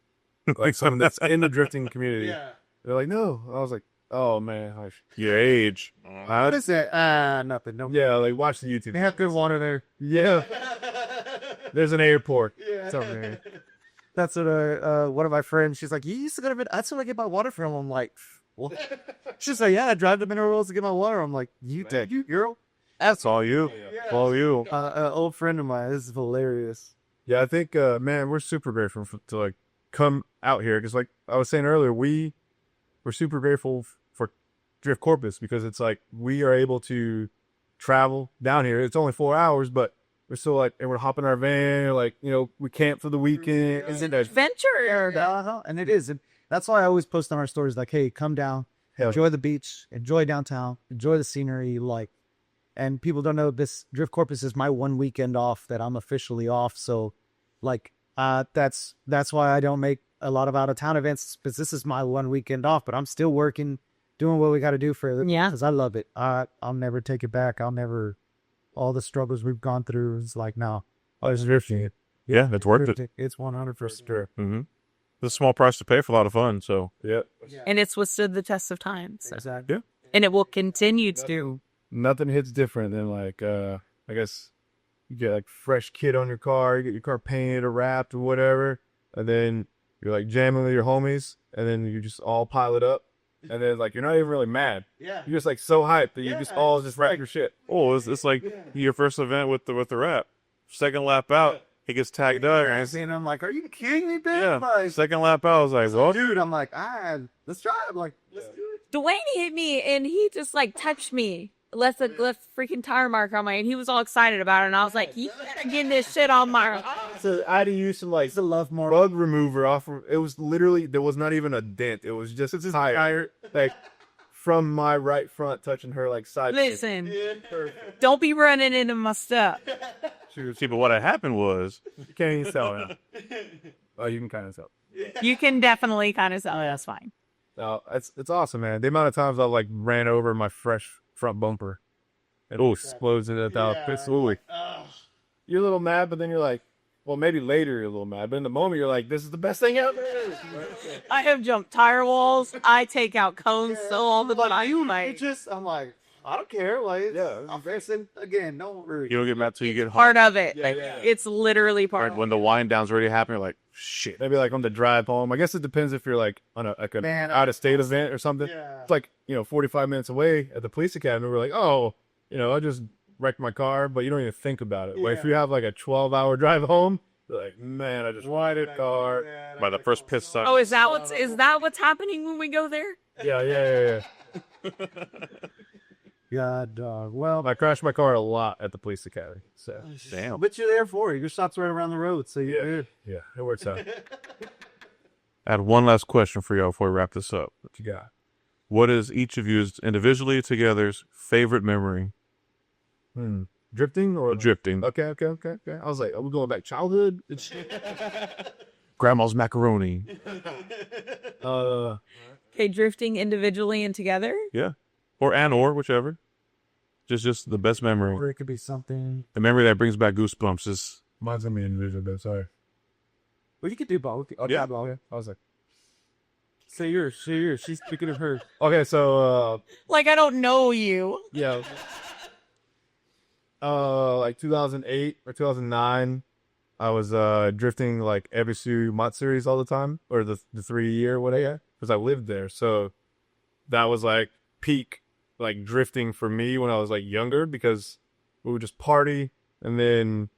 like something that's in the drifting community. yeah. They're like, no. I was like, oh man, Your age. What is that? Nothing. No. yeah. Like watch the YouTube. They have good water there. Yeah, there's an airport. Yeah. It's over there. That's what one of my friends, she's like, you used to go to, that's where I get my water from. I'm like, what? She's like, yeah, I drive to Mineral Wells to get my water. I'm like, you girl? That's all you. All you. Old friend of mine. This is hilarious. Yeah, I think, man, we're super grateful to like come out here, because like I was saying earlier, we're super grateful for Drift Corpus, because it's like we are able to travel down here. It's only 4 hours, but we're still like, and we're hopping our van, like, we camp for the weekend. Isn't Adventure. And it is. And that's why I always post on our stories, like, hey, come down, enjoy the beach, enjoy downtown, enjoy the scenery. Like, and people don't know this Drift Corpus is my one weekend off that I'm officially off. So like, that's why I don't make a lot of out of town events, because this is my one weekend off, but I'm still working, doing what we got to do for it. Yeah. Because I love it. I'll never take it back. All the struggles we've gone through is like, no. Oh, it's drifting. Yeah, it's worth it. It's 100% true. Mm-hmm. It's a small price to pay for a lot of fun. So Yeah. And it's withstood the test of time. So. Exactly. Yeah. And it will continue to. Nothing hits different than like, I guess you get like fresh kit on your car, you get your car painted or wrapped or whatever, and then you're like jamming with your homies, and then you just all pile it up, and then like you're not even really mad. Yeah. You're just like so hyped that you just all just wrap your shit. Oh, it's like your first event with the rap. Second lap out, he gets tagged out. And I'm like, are you kidding me, man? Yeah. Like, Second lap out, I was like, oh, dude, I'm like, let's try it. I'm like, let's do it. Dwayne hit me and he just like touched me. Left freaking tire mark on my, and he was all excited about it. And I was like, you better get this shit on my. So I had to use some like It's a love more. bug remover off. It was literally, there was not even a dent. It was just a tire, like from my right front touching her like side. Listen, don't be running into my stuff. See, but what had happened was You can't even tell now. Oh, you can kind of tell. You can definitely kind of tell. That's fine. No, it's awesome, man. The amount of times I like ran over my fresh front bumper. It explodes into absolutely. You're a little mad, but then you're like, well, maybe later you're a little mad, but in the moment you're like, this is the best thing ever. I have jumped tire walls. I take out cones so all the time. I'm like, I don't care. Like, I'm racing again. Don't worry. you don't get mad till you get home. Part of it. Yeah. It's literally part Right, of when it. the wind down's already happening, you're like, shit. Maybe like on the drive home. I guess it depends if you're like on an out of state event or something. Yeah. It's like, 45 minutes away at the police academy. We're like, oh, I just wrecked my car, but you don't even think about it. But if you have like a 12-hour drive home, you're like, man, I just winded car. By the first piss sign. Oh, is that what's happening when we go there? Yeah. God, dog. Well, I crashed my car a lot at the police academy. So Damn. but you're there for it. Your stop's right around the road, so you're good. yeah, it works out. I had one last question for y'all before we wrap this up. What you got? What is each of you individually together's favorite memory Drifting or of drifting? Okay. I was like, are we going back childhood? Grandma's macaroni. Okay, drifting individually and together. Yeah. Or whichever. Just the best memory. Or it could be something. The memory that brings back goosebumps is Mine's gonna be individual, but sorry. Well, you could do both. Yeah. Okay. I was like, Say yours. She's speaking of her. okay, so Like I don't know you. yeah, like 2008 or 2009, I was drifting like Ebisu Matsuri's all the time, or the 3 year whatever, because I lived there. So that was like peak like drifting for me when I was like younger, because we would just party and then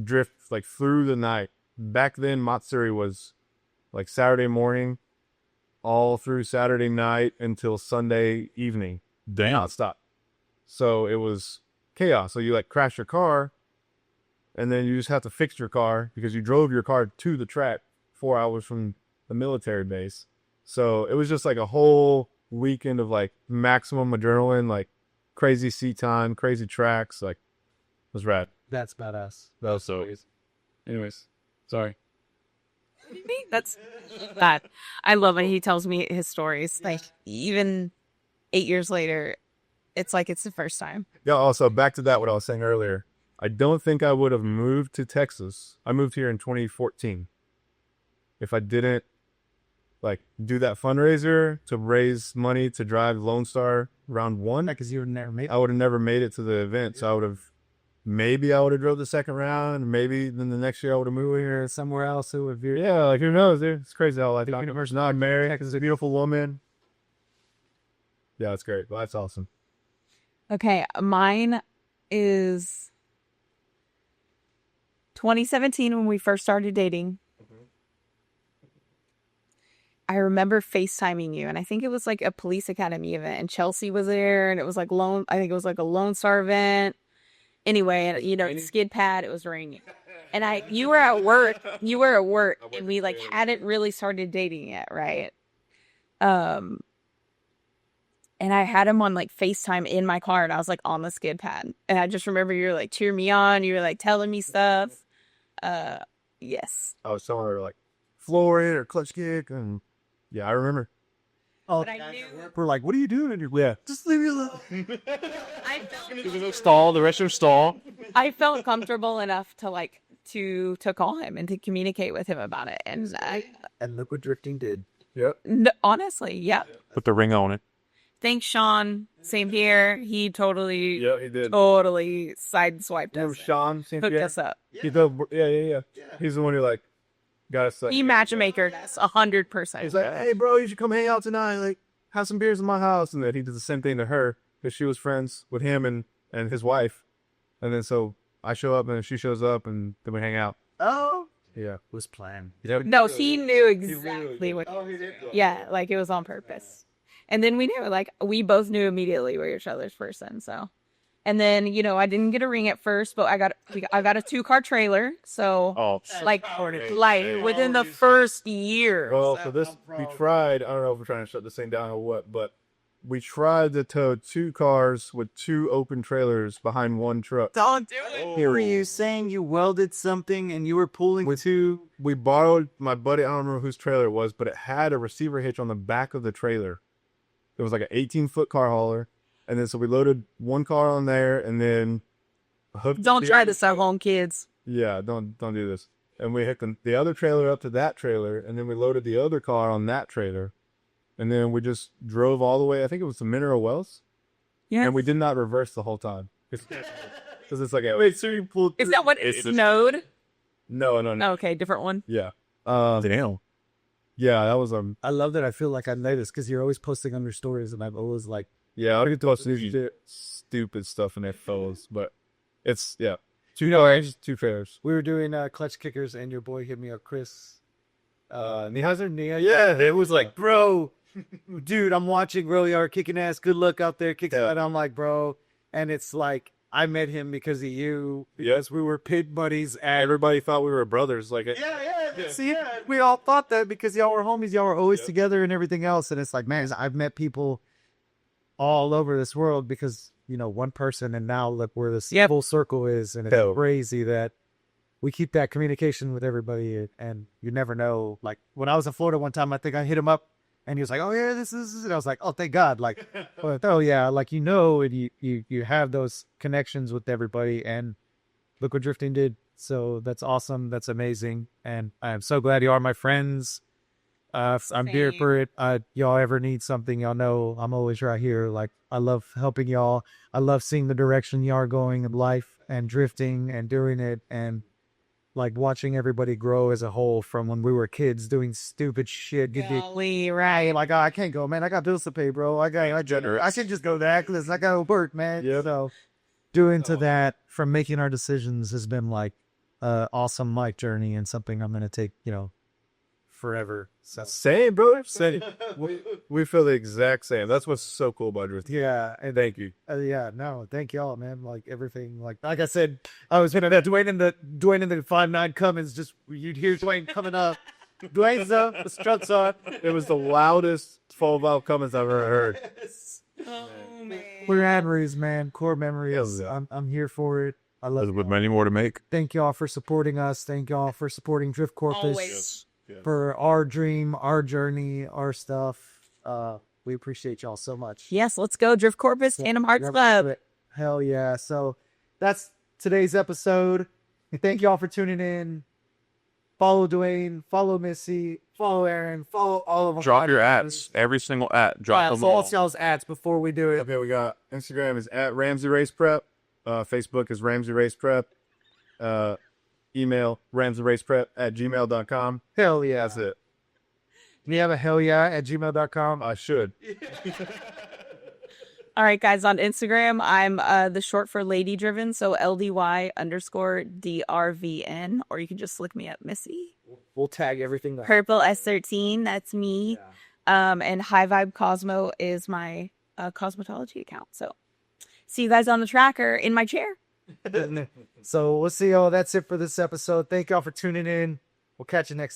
drift like through the night. Back then, Matsuri was like Saturday morning, all through Saturday night until Sunday evening. damn. Nonstop. So it was chaos. So you like crash your car, and then you just have to fix your car because you drove your car to the track 4 hours from the military base. So it was just like a whole weekend of like maximum adrenaline, like crazy seat time, crazy tracks. Like, it was rad. That's badass. That was so. Anyways, sorry. That's that. I love it. He tells me his stories. Like even 8 years later, it's like it's the first time. Yeah. Also, back to that, what I was saying earlier. I don't think I would have moved to Texas. I moved here in 2014. If I didn't like do that fundraiser to raise money to drive Lone Star round one, Because you would never made I would have never made it to the event. So I would have drove the second round. Maybe then the next year I would have moved here. somewhere else who would veer. Yeah, like who knows, dude? It's crazy how like the universe not married. Texas is a beautiful woman. Yeah, it's great. Well, that's awesome. Okay, mine is 2017 when we first started dating. I remember FaceTiming you, and I think it was like a police academy event, and Chelsea was there, and it was like I think it was like a Lone Star event. Anyway, and skid pad, it was raining. And you were at work, and we like hadn't really started dating yet, right? And I had him on like FaceTime in my car, and I was like on the skid pad. And I just remember you were like cheering me on, you were like telling me stuff. Yes. I was telling her like floor it or clutch kick, and yeah, I remember. Oh, But I knew we're like, what are you doing? And you're, Yeah. just leave me alone. Stall, the restroom stall. I felt comfortable enough to like to call him and to communicate with him about it. And And look what drifting did. Yep. honestly, yeah. Put the ring on it. Thanks, Sean. Same here. He totally, Yeah, he did. totally sideswiped Remember us. Sean? St. Hooked Pierre? us up. Yeah. He's the one who like got us. Like, He matchmakered us 100%. he's like, hey, bro, you should come hang out tonight. Like, have some beers in my house. And then he did the same thing to her because she was friends with him and his wife. And then so I show up and she shows up and then we hang out. Oh, Yeah. was planned. No, he knew exactly what. Oh, he did. Yeah, like it was on purpose. And then we knew, like, we both knew immediately we're each other's person. So, and then I didn't get a ring at first, but I got a 2-car trailer. So, like within the first year. Well, so this we tried. I don't know if we're trying to shut this thing down or what, but we tried to tow 2 cars with 2 open trailers behind 1 truck. Don't do it. Were you saying you welded something and you were pulling with 2? We borrowed my buddy, I don't remember whose trailer it was, but it had a receiver hitch on the back of the trailer. It was like an 18-foot car hauler. And then so we loaded 1 car on there and then hooked. Don't try this at home, kids. Yeah, don't do this. And we hooked the other trailer up to that trailer, and then we loaded the other car on that trailer. And then we just drove all the way, I think it was to Mineral Wells. Yeah. And we did not reverse the whole time. Because it's like, wait, so you pulled... Is that what it snowed? No. Oh, okay, different one. Yeah. Damn. Yeah, that was... I love that. I feel like I know this because you're always posting on your stories, and I'm always like... Yeah, I get to post stupid stuff in their photos, but it's, yeah. 2 cars, 2 trailers. We were doing clutch kickers, and your boy hit me up, Chris. Nia. Yeah, it was like, bro, dude, I'm watching Roll Yard kicking ass. Good luck out there kicking ass. I'm like, bro. And it's like, I met him because of you. Because we were pit buddies. And Everybody thought we were brothers. Like, yeah. We all thought that because y'all were homies. Y'all were always together and everything else. And it's like, man, I've met people all over this world because, you know, one person, and now look where this full circle is. And it's crazy that we keep that communication with everybody, and you never know. Like when I was in Florida one time, I think I hit him up and he was like, oh yeah, this is, and I was like, oh, thank God. Like, oh yeah. Like, you know, and you have those connections with everybody, and look what drifting did. So that's awesome. That's amazing. And I'm so glad you are my friends. I'm here for it. Y'all ever need something, y'all know I'm always right here. Like, I love helping y'all. I love seeing the direction y'all are going in life and drifting and doing it, and like watching everybody grow as a whole from when we were kids doing stupid shit. Right. Like, oh, I can't go, man. I got bills to pay, bro. I can just go to Atlas. I got to work, man. Yep. So doing to that from making our decisions has been like awesome life journey, and something I'm going to take, you know, forever. So. Same, bro. Same. We feel the exact same. That's what's so cool about drifting. Yeah, and Thank you. Yeah, no, thank y'all, man. Like everything, like I said, I was hitting that Dewayne and the 5.9 Cummins. Just you'd hear Dewayne coming up. Dwayne's up, the struts on. It was the loudest 12-valve Cummins I've ever heard. Oh man. We're memories, man. Core memories. Yeah. I'm here for it. I love With y'all. many more to make. Thank y'all for supporting us. Thank y'all for supporting Drift Corpus. Always. For our dream, our journey, our stuff. We appreciate y'all so much. Yes, let's go. Drift Corpus, Tandem Hearts Club. Hell yeah. So that's today's episode. Thank y'all for tuning in. Follow Dewayne, follow Missy, follow Aaron, follow all of them. Drop your ads. Every single ad. Drop them all. All y'all's ads before we do it. Okay, we got Instagram is at Ramsey Race Prep. Facebook is Ramsey Race Prep. Email ramseyraceprep@gmail.com. Hell yeah. That's it. We have a hell yeah at gmail.com. I should. All right, guys, on Instagram, I'm the short for Lady Driven, so LDY_DRVN, or you can just look me up, Missy. We'll tag everything. Purple S13, that's me. And High Vibe Cosmo is my cosmetology account. So see you guys on the tracker in my chair. So we'll see y'all. That's it for this episode. Thank y'all for tuning in. We'll catch you next time.